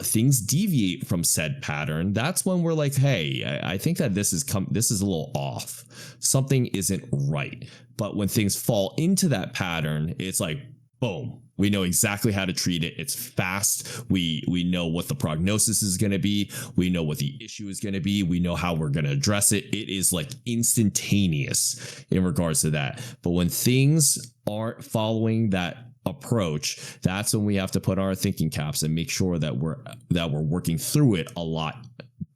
A: things deviate from said pattern, that's when we're like, hey, I think that this is a little off, something isn't right. But when things fall into that pattern, it's like, boom, we know exactly how to treat it. It's fast. We know what the prognosis is going to be. We know what the issue is going to be. We know how we're going to address it. It is like instantaneous in regards to that. But when things aren't following that approach, that's when we have to put our thinking caps and make sure that we're working through it a lot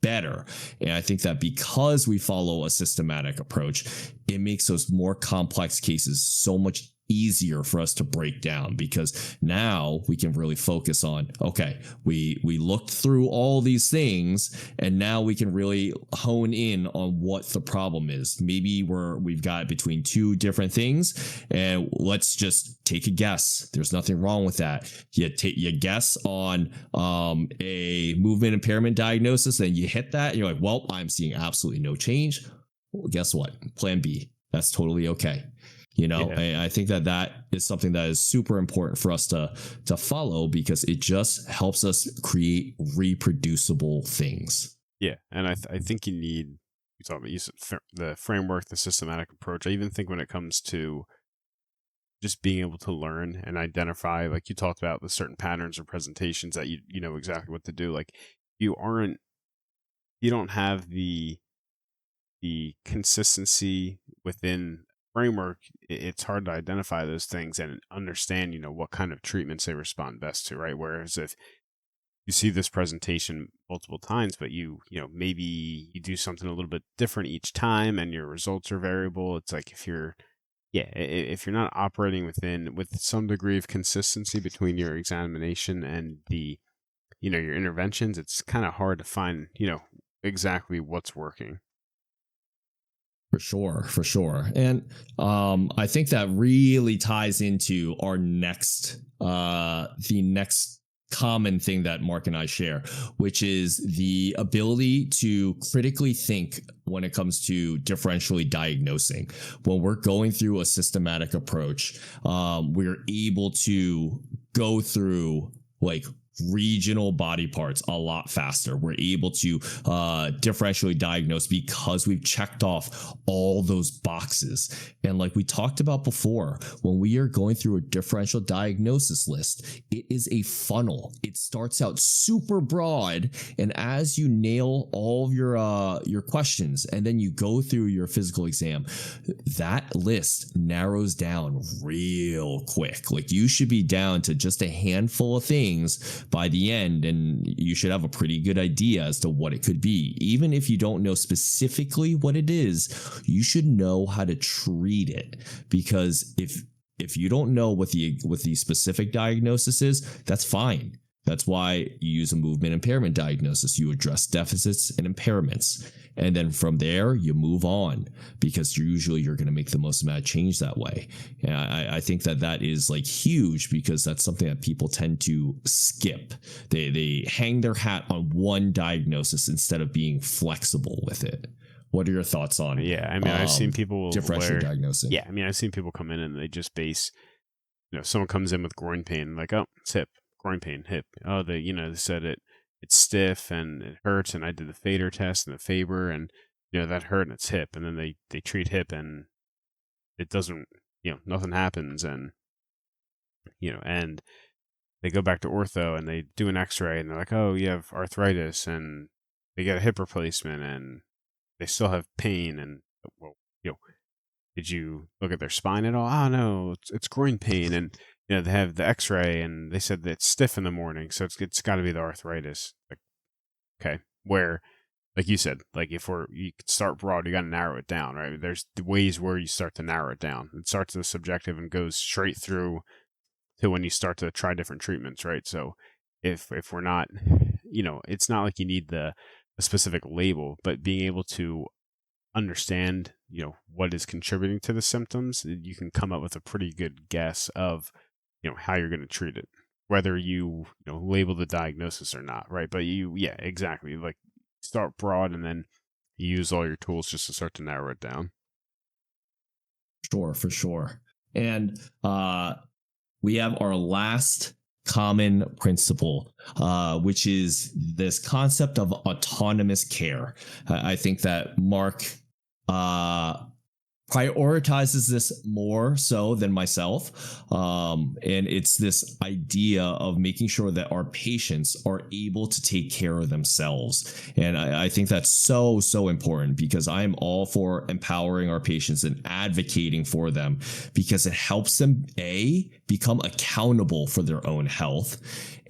A: better. And I think that because we follow a systematic approach, it makes those more complex cases so much easier for us to break down, because now we can really focus on, okay, we looked through all these things, and now we can really hone in on what the problem is. Maybe we've got between two different things, and let's just take a guess. There's nothing wrong with that. You guess on a movement impairment diagnosis, and you hit that, and you're like, well, I'm seeing absolutely no change. well, guess what? Plan B. That's totally okay. You know, I think that is something that is super important for us to follow, because it just helps us create reproducible things.
B: Yeah, and I think you talk about the framework, the systematic approach. I even think when it comes to just being able to learn and identify, like you talked about, the certain patterns or presentations that you know exactly what to do. Like you don't have the consistency within framework. It's hard to identify those things and understand, you know, what kind of treatments they respond best to, right? Whereas if you see this presentation multiple times, but you know, maybe you do something a little bit different each time and your results are variable. It's like if you're not operating with some degree of consistency between your examination and the, you know, your interventions, it's kind of hard to find, you know, exactly what's working.
A: For sure. And I think that really ties into our the next common thing that Mark and I share, which is the ability to critically think when it comes to differentially diagnosing. When we're going through a systematic approach, we're able to go through like regional body parts a lot faster. We're able to differentially diagnose because we've checked off all those boxes. And like we talked about before, when we are going through a differential diagnosis list, it is a funnel. It starts out super broad, and as you nail all of your questions, and then you go through your physical exam, that list narrows down real quick. Like you should be down to just a handful of things by the end, and you should have a pretty good idea as to what it could be. Even if you don't know specifically what it is, you should know how to treat it, because if you don't know what the specific diagnosis is, that's fine. That's why you use a movement impairment diagnosis. You address deficits and impairments. And then from there, you move on, because you're going to make the most amount of change that way. And I think that is like huge, because that's something that people tend to skip. They hang their hat on one diagnosis instead of being flexible with it. What are your thoughts on?
B: Yeah, I mean, I've seen people
A: differential diagnosing.
B: Yeah, I mean, I've seen people come in and they just base, you know, someone comes in with groin pain, like, oh, it's hip, groin pain, hip. Oh, they said it's stiff and it hurts, and I did the Fader test and the Faber, and you know that hurt and it's hip, and then they treat hip and it doesn't, you know, nothing happens, and you know, and they go back to ortho and they do an X-ray and they're like, oh, you have arthritis, and they get a hip replacement and they still have pain, and well, you know, did you look at their spine at all? Oh no, it's groin pain, and you know, they have the X-ray and they said that it's stiff in the morning, so it's got to be the arthritis. Like, okay, where, like you said, like you could start broad, you got to narrow it down, right? There's the ways where you start to narrow it down. It starts as subjective and goes straight through to when you start to try different treatments, right? So if we're not, you know, it's not like you need a specific label, but being able to understand, you know, what is contributing to the symptoms, you can come up with a pretty good guess of, you know, how you're going to treat it, whether you know, label the diagnosis or not, right? But yeah, exactly. Like start broad and then use all your tools just to start to narrow it down.
A: Sure, for sure. And we have our last common principle, which is this concept of autonomous care. I think that Mark prioritizes this more so than myself. And it's this idea of making sure that our patients are able to take care of themselves. And I think that's so, so important, because I'm all for empowering our patients and advocating for them, because it helps them, become accountable for their own health.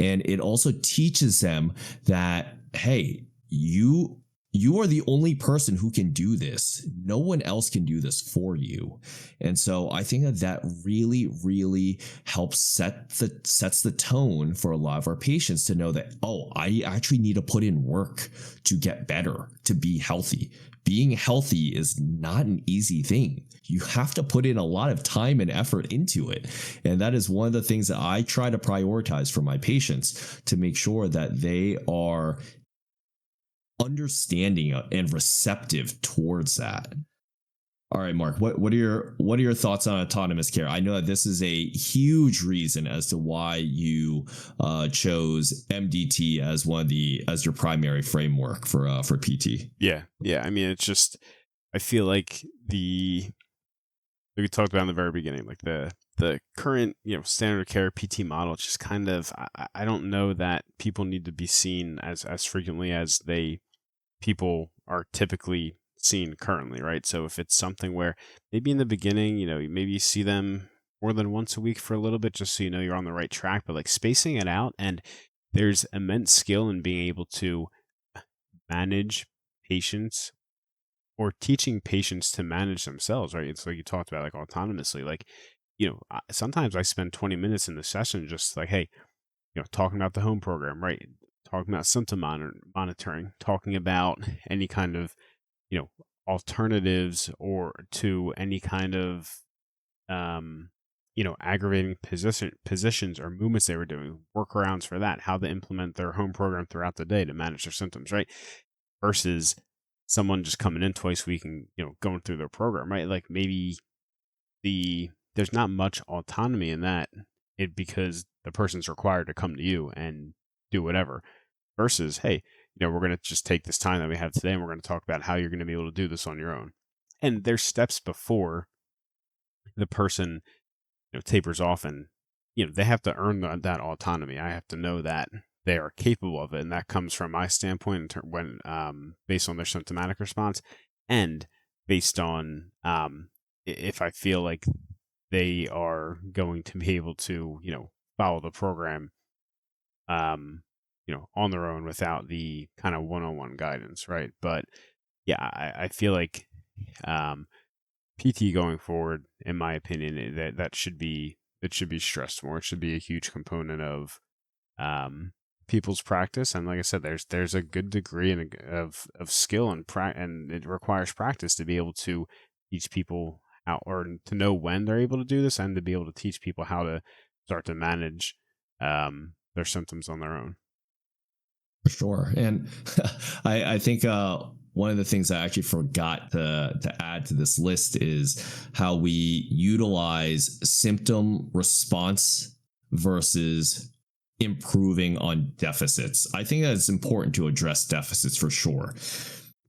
A: And it also teaches them that, hey, you are the only person who can do this. No one else can do this for you. And so I think that really, really helps sets the tone for a lot of our patients to know that, oh, I actually need to put in work to get better, to be healthy. Being healthy is not an easy thing. You have to put in a lot of time and effort into it. And that is one of the things that I try to prioritize for my patients, to make sure that they are understanding and receptive towards that. All right, Mark. What are your thoughts on autonomous care? I know that this is a huge reason as to why you chose MDT as as your primary framework for PT.
B: Yeah. I mean, it's just I feel like we talked about in the very beginning, like the current standard of care PT model. It's just kind of I don't know that people need to be seen as frequently as people are typically seen currently, right? So if it's something where maybe in the beginning, maybe you see them more than once a week for a little bit, just so you're on the right track, but like spacing it out, and there's immense skill in being able to manage patients or teaching patients to manage themselves, right? It's like you talked about, like autonomously, like, sometimes I spend 20 minutes in the session just like, hey, talking about the home program, right? Talking about symptom monitoring, talking about any kind of, alternatives or to any kind of, aggravating positions or movements they were doing, workarounds for that, how to implement their home program throughout the day to manage their symptoms, right? Versus someone just coming in twice a week and, going through their program, right? Like maybe there's not much autonomy in that because the person's required to come to you and do whatever versus, hey, we're going to just take this time that we have today and we're going to talk about how you're going to be able to do this on your own. And there's steps before the person, tapers off, and, they have to earn that autonomy. I have to know that they are capable of it. And that comes from my standpoint when, based on their symptomatic response and based on, if I feel like they are going to be able to, follow the program, on their own without the kind of one-on-one guidance, right? But yeah, I feel like PT going forward, in my opinion, that should be stressed more. It should be a huge component of people's practice, and like I said, there's a good degree of skill and it requires practice to be able to teach people how, or to know when they're able to do this, and to be able to teach people how to start to manage their symptoms on their own.
A: For sure. And I think one of the things I actually forgot to add to this list is how we utilize symptom response versus improving on deficits. I think that it's important to address deficits for sure.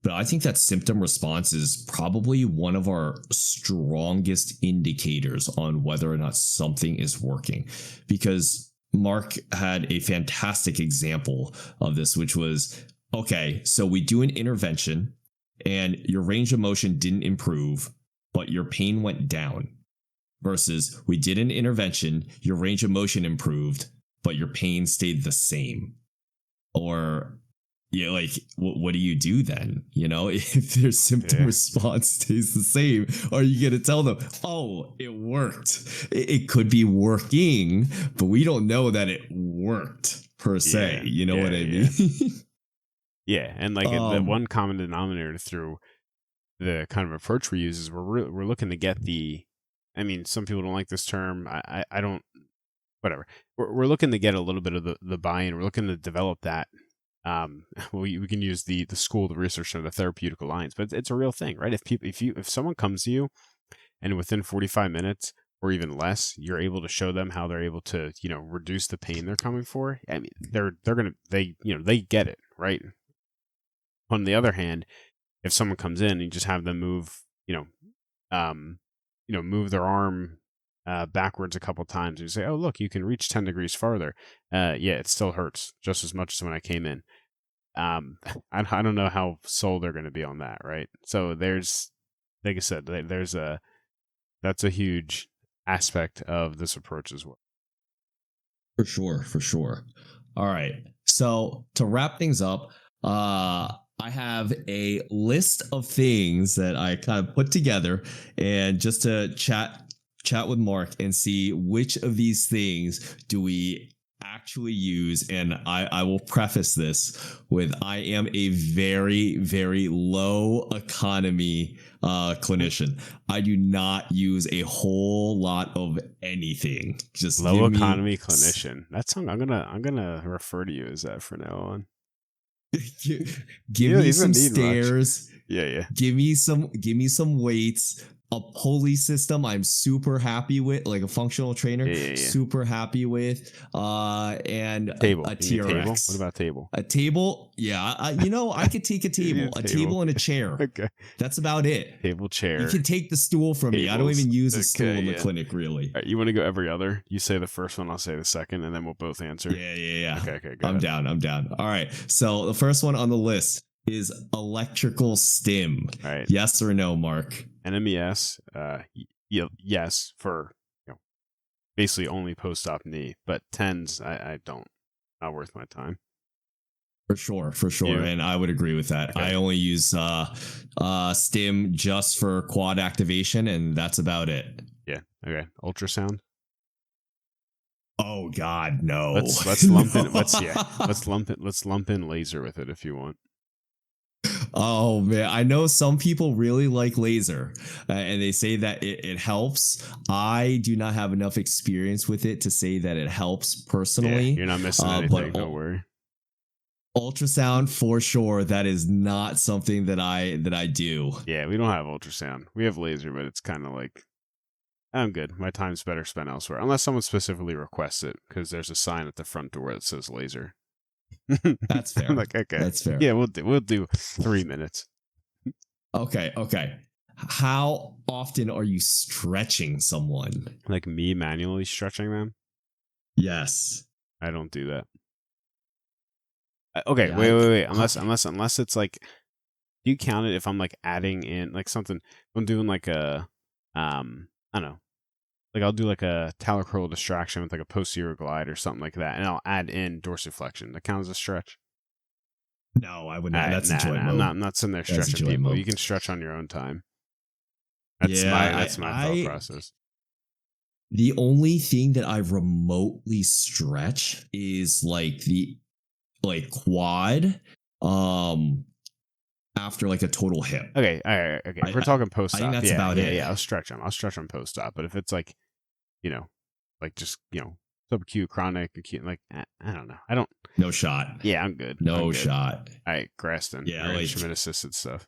A: But I think that symptom response is probably one of our strongest indicators on whether or not something is working, because Mark had a fantastic example of this, which was, okay, so we do an intervention and your range of motion didn't improve, but your pain went down. Versus we did an intervention, your range of motion improved, but your pain stayed the same. Or, like, what do you do then? If their symptom response stays the same, are you going to tell them, oh, it worked? It could be working, but we don't know that it worked per se. You know what I mean?
B: Yeah. And like the one common denominator through the kind of approach we use is we're looking to get some people don't like this term. I don't, whatever. We're looking to get a little bit of the buy-in. We're looking to develop that. We can use the school, the research, and the therapeutic alliance, but it's a real thing, right? If someone comes to you and within 45 minutes or even less, you're able to show them how they're able to, reduce the pain they're coming for. I mean, they get it, right? On the other hand, if someone comes in and you just have them move, move their arm backwards a couple times, and you say, oh, look, you can reach 10 degrees farther. It still hurts just as much as when I came in. I don't know how sold they're going to be on that, right? So there's, like I said, that's a huge aspect of this approach as well.
A: For sure. All right. So to wrap things up, I have a list of things that I kind of put together, and just to chat with Mark and see which of these things do we actually use. And I will preface this with, I am a very, very low economy clinician. I do not use a whole lot of anything. Just
B: low economy clinician. That's something I'm gonna refer to you as that from now on.
A: Give me some stairs.
B: Much. Yeah.
A: Give me some weights. A pulley system I'm super happy with, like a functional trainer, super happy with. And
B: table.
A: A TRX.
B: What about table?
A: A table, yeah. I could take a table, a table and a chair.
B: Okay,
A: that's about it.
B: Table, chair.
A: You can take the stool from me. I don't even use a stool in the clinic, really.
B: Right, you want to go every other? You say the first one, I'll say the second, and then we'll both answer.
A: Yeah.
B: Okay.
A: I'm down. All right. So the first one on the list is electrical stim.
B: Right.
A: Yes or no, Mark?
B: NMES, yes, for basically only post-op knee, but TENS, I don't, not worth my time.
A: For sure, and I would agree with that. Okay. I only use stim just for quad activation, and that's about it.
B: Yeah. Okay. Ultrasound.
A: Oh God, no.
B: Let's lump in. Let's lump in laser with it if you want.
A: Oh man, I know some people really like laser and they say that it helps. I do not have enough experience with it to say that it helps personally.
B: Yeah, you're not missing anything, don't worry.
A: Ultrasound for sure, that is not something that I do.
B: Yeah, we don't have ultrasound. We have laser, but it's kind of like, I'm good. My time's better spent elsewhere. Unless someone specifically requests it, because there's a sign at the front door that says laser.
A: That's fair.
B: I'm like, okay,
A: that's fair.
B: Yeah, we'll do 3 minutes.
A: Okay. How often are you stretching someone?
B: Like me manually stretching them?
A: Yes.
B: I don't do that. Okay, yeah, wait. Unless it's like, do you count it if I'm like adding in like something? I'm doing like a, I don't know. Like I'll do like a talocrural distraction with like a posterior glide or something like that, and I'll add in dorsiflexion. That counts as a stretch.
A: No, I would not. That's a joint mode.
B: I'm not sitting there stretching people. Mode. You can stretch on your own time. That's my thought process.
A: The only thing that I remotely stretch is like the quad. After like a total hip.
B: Okay, all right. If we're talking post-op,
A: I think that's about it.
B: Yeah, I'll stretch them post-op. But if it's like, like just, subacute, chronic, acute, like, I don't know. I don't.
A: No shot.
B: Yeah, I'm good.
A: No shot.
B: All right, Graston.
A: Yeah,
B: like, instrument assisted stuff.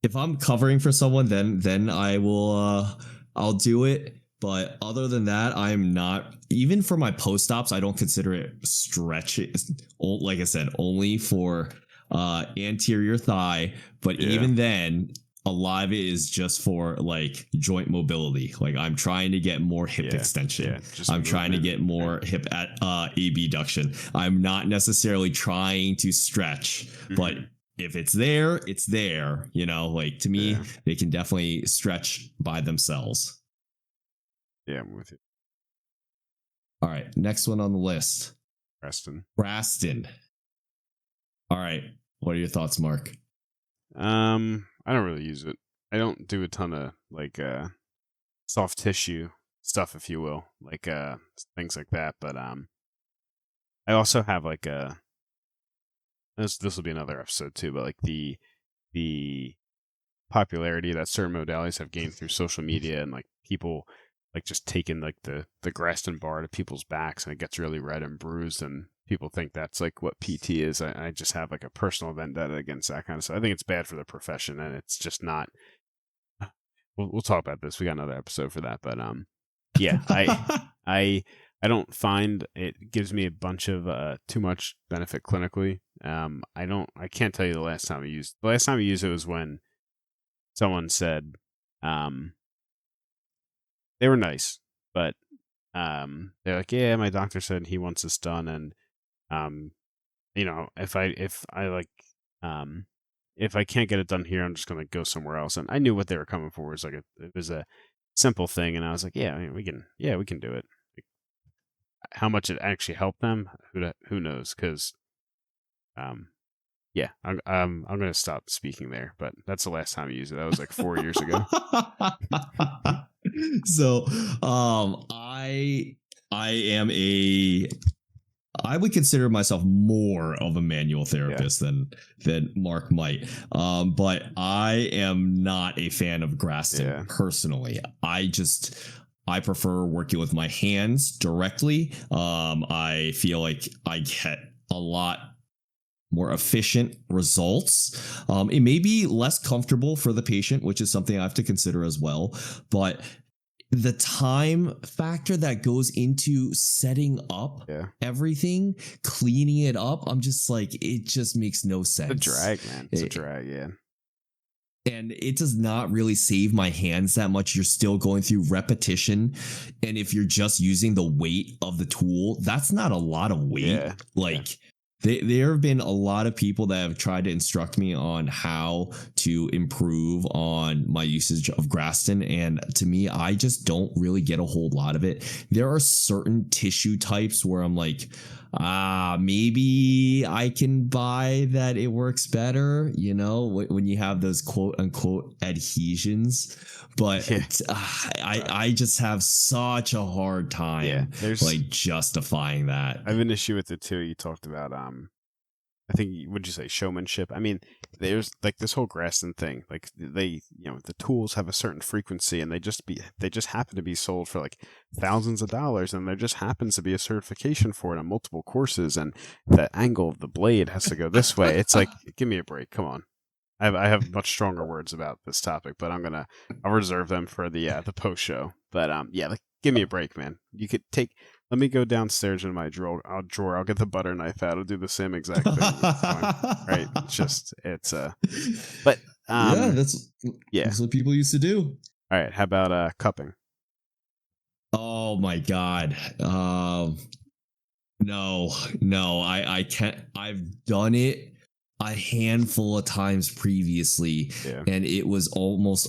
A: If I'm covering for someone, then I will, I'll do it. But other than that, I'm not, even for my post-ops, I don't consider it stretching. Like I said, only for anterior thigh, but even then a lot of it is just for like joint mobility. Like I'm trying to get more hip extension. I'm trying to get more hip abduction. I'm not necessarily trying to stretch, but if it's there, it's there. Like to me, they can definitely stretch by themselves.
B: Yeah, I'm with you.
A: All right, next one on the list. Graston. All right. What are your thoughts, Mark?
B: I don't really use it. I don't do a ton of like soft tissue stuff, if you will, like things like that. But I also have like this will be another episode too, but like the popularity that certain modalities have gained through social media and like people like just taking like the Graston bar to people's backs and it gets really red and bruised and people think that's like what PT is. I just have like a personal vendetta against that kind of stuff. I think it's bad for the profession and it's just not. We'll talk about this. We got another episode for that, but yeah, I don't find it gives me a bunch of too much benefit clinically. I can't tell you the last time I used. The last time I used it was when someone said they were nice, but they're like, yeah, my doctor said he wants this done, and if I can't get it done here, I'm just gonna go somewhere else. And I knew what they were coming for. It was a simple thing, and I was like, yeah, we can do it. Like, how much it actually helped them, who knows? Because I'm gonna stop speaking there. But that's the last time I used it. That was like 4 years ago.
A: So, I would consider myself more of a manual therapist than Mark might. But I am not a fan of Graston personally. I prefer working with my hands directly. I feel like I get a lot more efficient results. It may be less comfortable for the patient, which is something I have to consider as well. But the time factor that goes into setting up everything, cleaning it up, I'm just like, it just makes no sense.
B: It's a drag, man. It's a drag, yeah.
A: And it does not really save my hands that much. You're still going through repetition. And if you're just using the weight of the tool, that's not a lot of weight. There have been a lot of people that have tried to instruct me on how to improve on my usage of Graston. And to me, I just don't really get a whole lot of it. There are certain tissue types where I'm like, maybe I can buy that it works better, when you have those quote unquote adhesions. But I just have such a hard time justifying that.
B: I have an issue with it too. You talked about I think, would you say showmanship? I mean, there's like this whole Graston thing. Like the tools have a certain frequency, and they just happen to be sold for like thousands of dollars, and there just happens to be a certification for it on multiple courses, and the angle of the blade has to go this way. It's like, give me a break. Come on. I have much stronger words about this topic, but I'll reserve them for the post show. But give me a break, man. You could let me go downstairs in my drawer. I'll get the butter knife out. I'll do the same exact thing. Right? But
A: that's what people used to do.
B: All right. How about cupping?
A: Oh my God. No, I can't. I've done it a handful of times previously, and it was always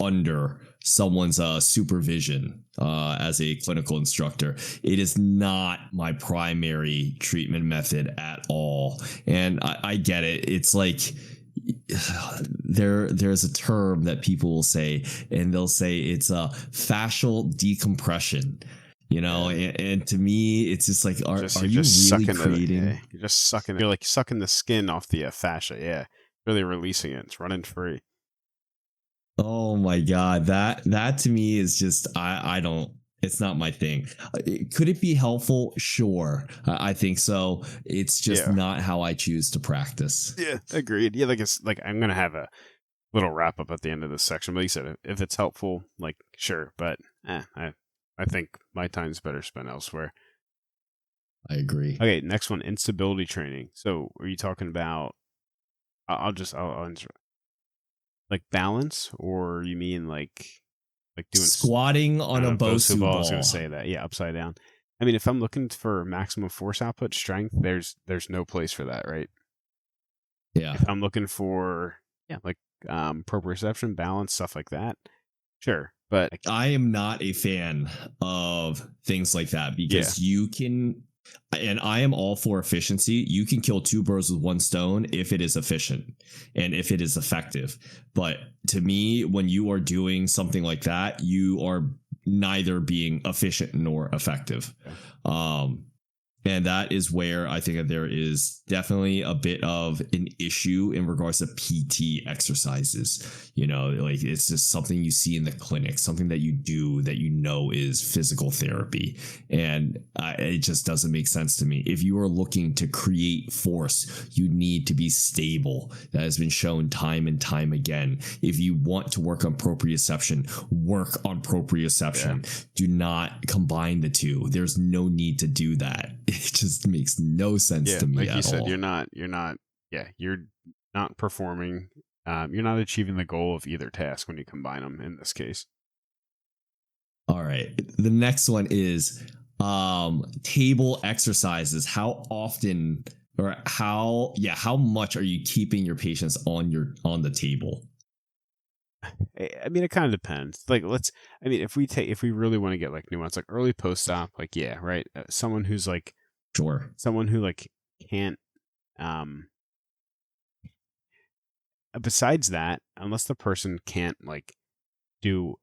A: under someone's supervision as a clinical instructor. It is not my primary treatment method at all. And I get it. It's like there's a term that people will say, and they'll say it's a fascial decompression. And to me, it's just like, are you really creating?
B: You're just sucking. You're like sucking the skin off the fascia. Yeah, really releasing it. It's running free.
A: Oh my God, that to me is just I don't. It's not my thing. Could it be helpful? Sure, I think so. It's just not how I choose to practice.
B: Yeah, agreed. Yeah, like I'm gonna have a little wrap up at the end of this section. But you said if it's helpful, like sure, but I think my time's better spent elsewhere.
A: I agree.
B: Okay, next one, instability training. So are you talking about, I'll answer, like balance, or you mean like doing
A: squatting on a Bosu ball?
B: I was going to say that. Yeah, upside down. I mean, if I'm looking for maximum force output, strength, there's no place for that, right?
A: Yeah.
B: If I'm looking for proprioception, balance, stuff like that, sure. But
A: I am not a fan of things like that because you can, and I am all for efficiency. You can kill two birds with one stone if it is efficient and if it is effective. But to me, when you are doing something like that, you are neither being efficient nor effective. And that is where I think that there is definitely a bit of an issue in regards to PT exercises. Like it's just something you see in the clinic, something that you do that is physical therapy. And it just doesn't make sense to me. If you are looking to create force, you need to be stable. That has been shown time and time again. If you want to work on proprioception, work on proprioception. Yeah. Do not combine the two. There's no need to do that. It just makes no sense to me
B: like
A: at
B: you said,
A: all.
B: You're not performing. You're not achieving the goal of either task when you combine them in this case.
A: All right. The next one is table exercises. How often or how much are you keeping your patients on the table?
B: I mean, it kind of depends. Like, if we really want to get like nuance, like early post-op, like, right. Someone who's like,
A: sure.
B: Someone who like can't, besides that, unless the person can't like do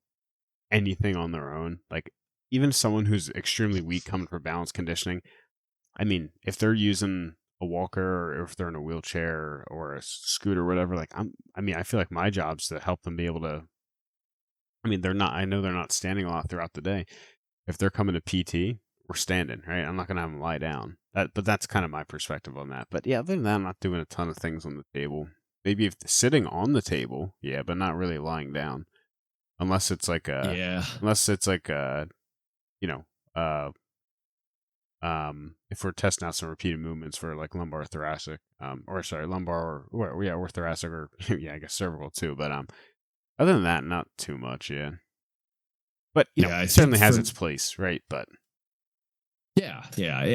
B: anything on their own, like even someone who's extremely weak coming for balance conditioning, I mean, if they're using a walker or if they're in a wheelchair or a scooter or whatever, like I feel like my job's to help them be able to, I know they're not standing a lot throughout the day. If they're coming to PT, or standing, right? I'm not gonna have them lie down. But that's kind of my perspective on that. But yeah, other than that, I'm not doing a ton of things on the table. Maybe if sitting on the table, yeah, but not really lying down, unless it's like a,
A: Yeah.
B: you know, if we're testing out some repeated movements for like lumbar, thoracic, or sorry, lumbar or thoracic or yeah, I guess cervical too. But other than that, not too much, yeah. But
A: Yeah, I
B: it
A: think
B: certainly has its place, right? But
A: yeah.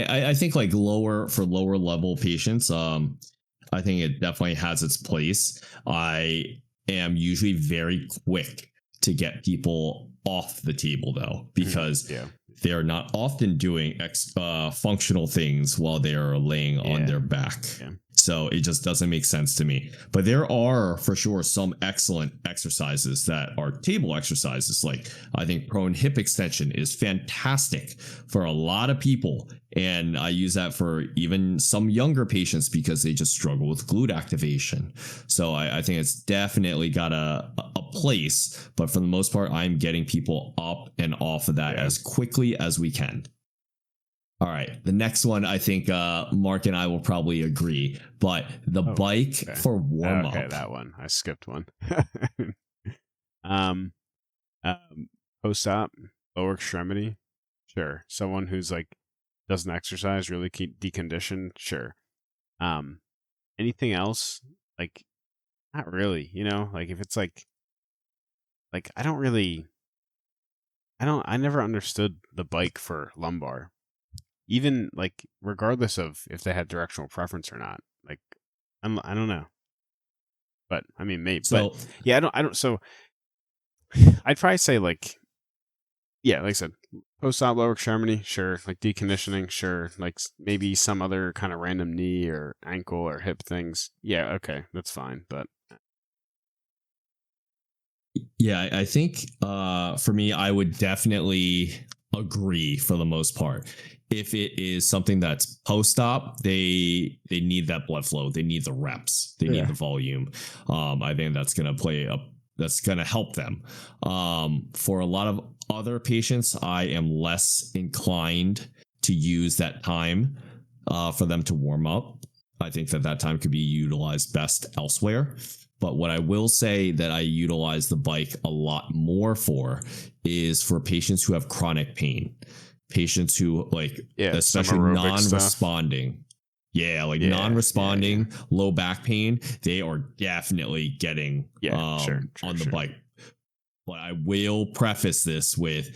A: I think like for lower level patients, I think it definitely has its place. I am usually very quick to get people off the table though, because
B: yeah,
A: they're not often doing functional things while they are laying on
B: Yeah.
A: their back.
B: Yeah.
A: So it just doesn't make sense to me. But there are for sure some excellent exercises that are table exercises. Like I think prone hip extension is fantastic for a lot of people. And I use that for even some younger patients because they just struggle with glute activation. So I think it's definitely got a place. But for the most part, I'm getting people up and off of that as quickly as we can. All right. The next one, I think Mark and I will probably agree, but the bike for warm up.
B: Okay, that one. I skipped one. Post-op, lower extremity. Sure. Someone who's like doesn't exercise, really deconditioned. Sure. Anything else? Like, not really, like if it's like I never understood the bike for lumbar. Even like regardless of if they had directional preference or not, like I don't know, but I mean maybe. So but yeah, I don't. So I'd probably say like yeah, like I said, post-op lower extremity, sure. Like deconditioning, sure. Like maybe some other kind of random knee or ankle or hip things. Yeah, okay, that's fine. But
A: yeah, I think for me, I would definitely agree for the most part. If it is something that's post-op, they need that blood flow, they need the reps, they need the volume. I think that's gonna help them. For a lot of other patients, I am less inclined to use that time for them to warm up. I think that time could be utilized best elsewhere. But what I will say that I utilize the bike a lot more for is for patients who have chronic pain, patients who especially non-responding. Non-responding, low back pain, they are definitely getting on the bike. But I will preface this with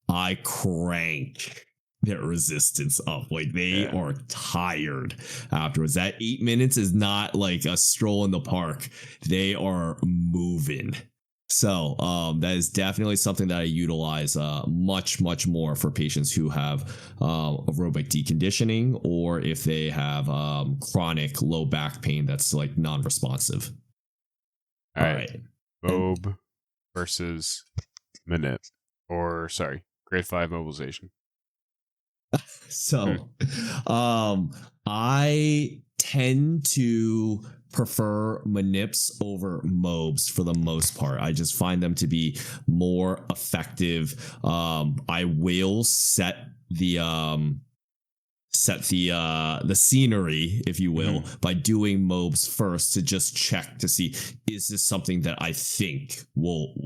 A: I crank their resistance up. Like they are tired afterwards. That 8 minutes is not like a stroll in the park. They are moving. So that is definitely something that I utilize much more for patients who have aerobic deconditioning, or if they have chronic low back pain that's like non-responsive.
B: All right. Mob versus manip, or sorry, grade 5 mobilization.
A: So I tend to prefer manips over mobs for the most part. I just find them to be more effective. I will set the scenery, if you will, by doing mobs first to just check to see, is this something that I think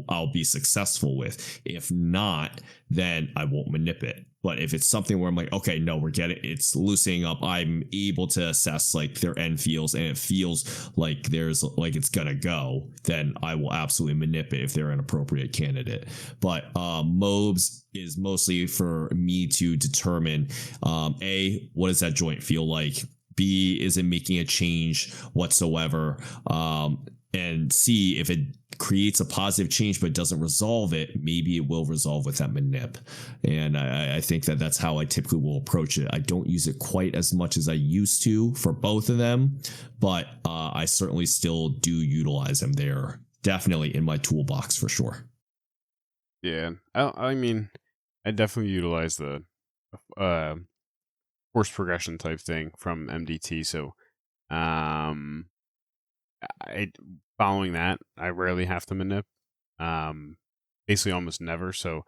A: I'll be successful with? If not, then I won't manip it. But if it's something where I'm like, okay, no, it's loosening up, I'm able to assess like their end feels, and it feels like it's gonna go, then I will absolutely manip it if they're an appropriate candidate. But mobs is mostly for me to determine A, what does that joint feel like? B, is it making a change whatsoever? And C, if it creates a positive change but doesn't resolve it, maybe it will resolve with that manip. And I think that's how I typically will approach it. I don't use it quite as much as I used to for both of them, but I certainly still do utilize them. They're definitely in my toolbox for sure.
B: Yeah, I mean, I definitely utilize the force progression type thing from MDT. So, following that, I rarely have to manip. Basically, almost never. So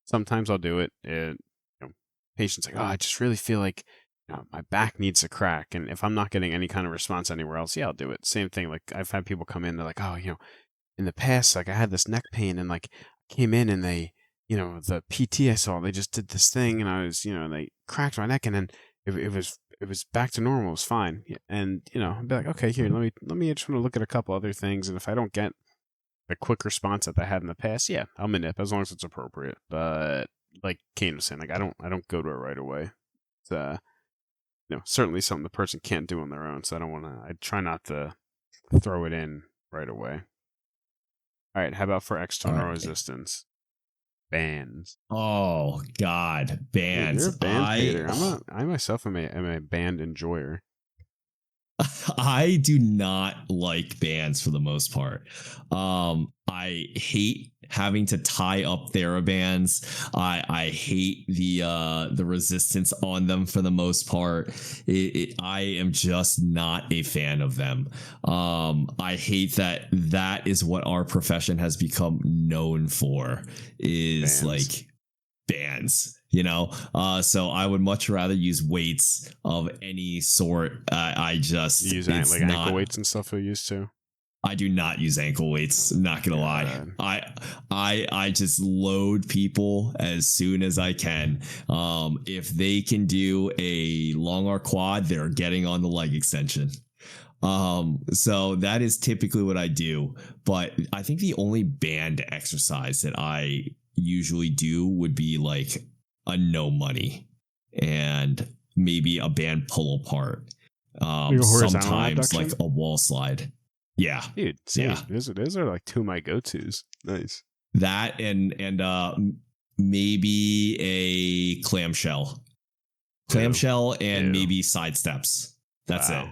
B: sometimes I'll do it. patient's like, oh, I just really feel like my back needs a crack. And if I'm not getting any kind of response anywhere else, yeah, I'll do it. Same thing. Like I've had people come in, they're like, oh, in the past, like I had this neck pain and like came in and they, the PT I saw, they just did this thing and I was, they cracked my neck and then it was back to normal. It was fine. And, I'd be like, okay, here, let me just want to look at a couple other things. And if I don't get the quick response that I had in the past, yeah, I'll manip as long as it's appropriate. But like Kane was saying, like I don't go to it right away. It's certainly something the person can't do on their own. So I try not to throw it in right away. All right, how about for external resistance? Bands.
A: Oh God, bands.
B: Dude, you're a band hater. I myself am a band enjoyer.
A: I do not like bands for the most part. I hate having to tie up TheraBands. I hate the resistance on them for the most part. I am just not a fan of them. I hate that is what our profession has become known for, is bands. Like bands. So I would much rather use weights of any sort. I just
B: you use like ankle weights and stuff you used to.
A: I do not use ankle weights. I'm not gonna lie. I just load people as soon as I can. If they can do a long arc quad, they're getting on the leg extension. So that is typically what I do. But I think the only band exercise that I usually do would be like a no money and maybe a band pull apart. Sometimes like a wall slide. Yeah.
B: Dude, yeah. Those are like two of my go-tos. Nice.
A: That and maybe a clamshell. And maybe side steps. That's it.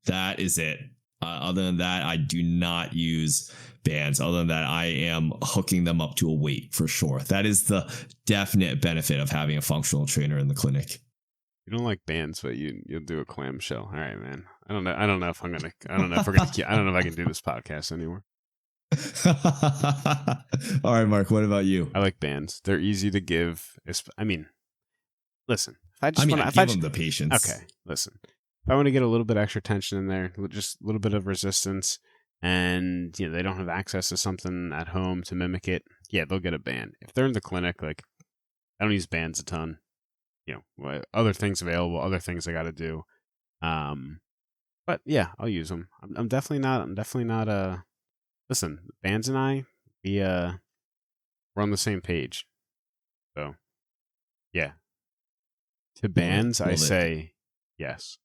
A: That is it. Other than that, I do not use bands. Other than that, I am hooking them up to a weight for sure. That is the definite benefit of having a functional trainer in the clinic.
B: You don't like bands, but you'll do a clamshell. All right, man. I don't know if we're gonna keep, I don't know if I can do this podcast anymore.
A: All right, Mark, what about you?
B: I like bands. They're easy to give. I mean, listen, if I
A: give them the patience.
B: Okay, listen. If I want to get a little bit extra tension in there, just a little bit of resistance, and they don't have access to something at home to mimic it, yeah, they'll get a band. If they're in the clinic, like I don't use bands a ton. Other things available, other things I got to do. But yeah, I'll use them. I'm definitely not. Listen, bands and I, we're on the same page. So, yeah. To bands, I say yes.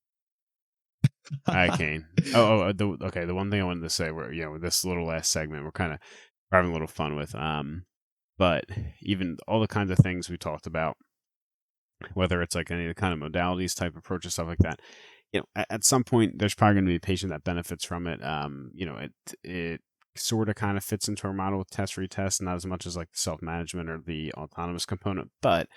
B: Hi, Kane. The one thing I wanted to say, with this little last segment, we're having a little fun with. But even all the kinds of things we talked about, whether it's like any of the kind of modalities type approaches, stuff like that, at some point there's probably going to be a patient that benefits from it. It sort of kind of fits into our model with test retest, not as much as like the self-management or the autonomous component. But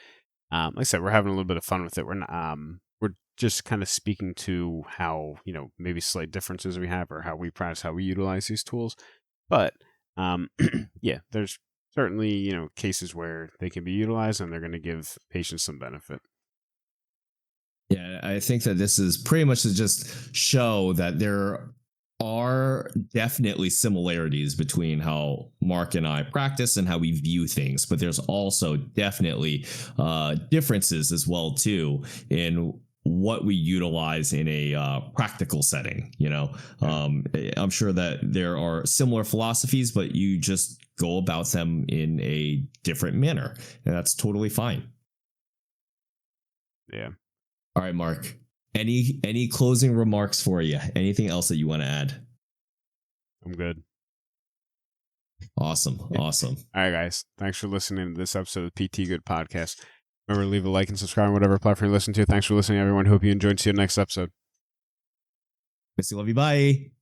B: like I said, we're having a little bit of fun with it. We're not, we're just kind of speaking to how, maybe slight differences we have or how we practice, how we utilize these tools. But yeah, there's certainly, cases where they can be utilized and they're going to give patients some benefit.
A: Yeah, I think that this is pretty much to just show that there are definitely similarities between how Mark and I practice and how we view things, but there's also definitely differences as well too in what we utilize in a practical setting. I'm sure that there are similar philosophies, but you just go about them in a different manner, and that's totally fine.
B: Yeah.
A: All right, Mark. Any closing remarks for you? Anything else that you want to add?
B: I'm good.
A: Awesome.
B: All right, guys. Thanks for listening to this episode of the PT Good Podcast. Remember to leave a like and subscribe on whatever platform you listen to. Thanks for listening, everyone. Hope you enjoyed. See you next episode.
A: Miss you, love you. Bye.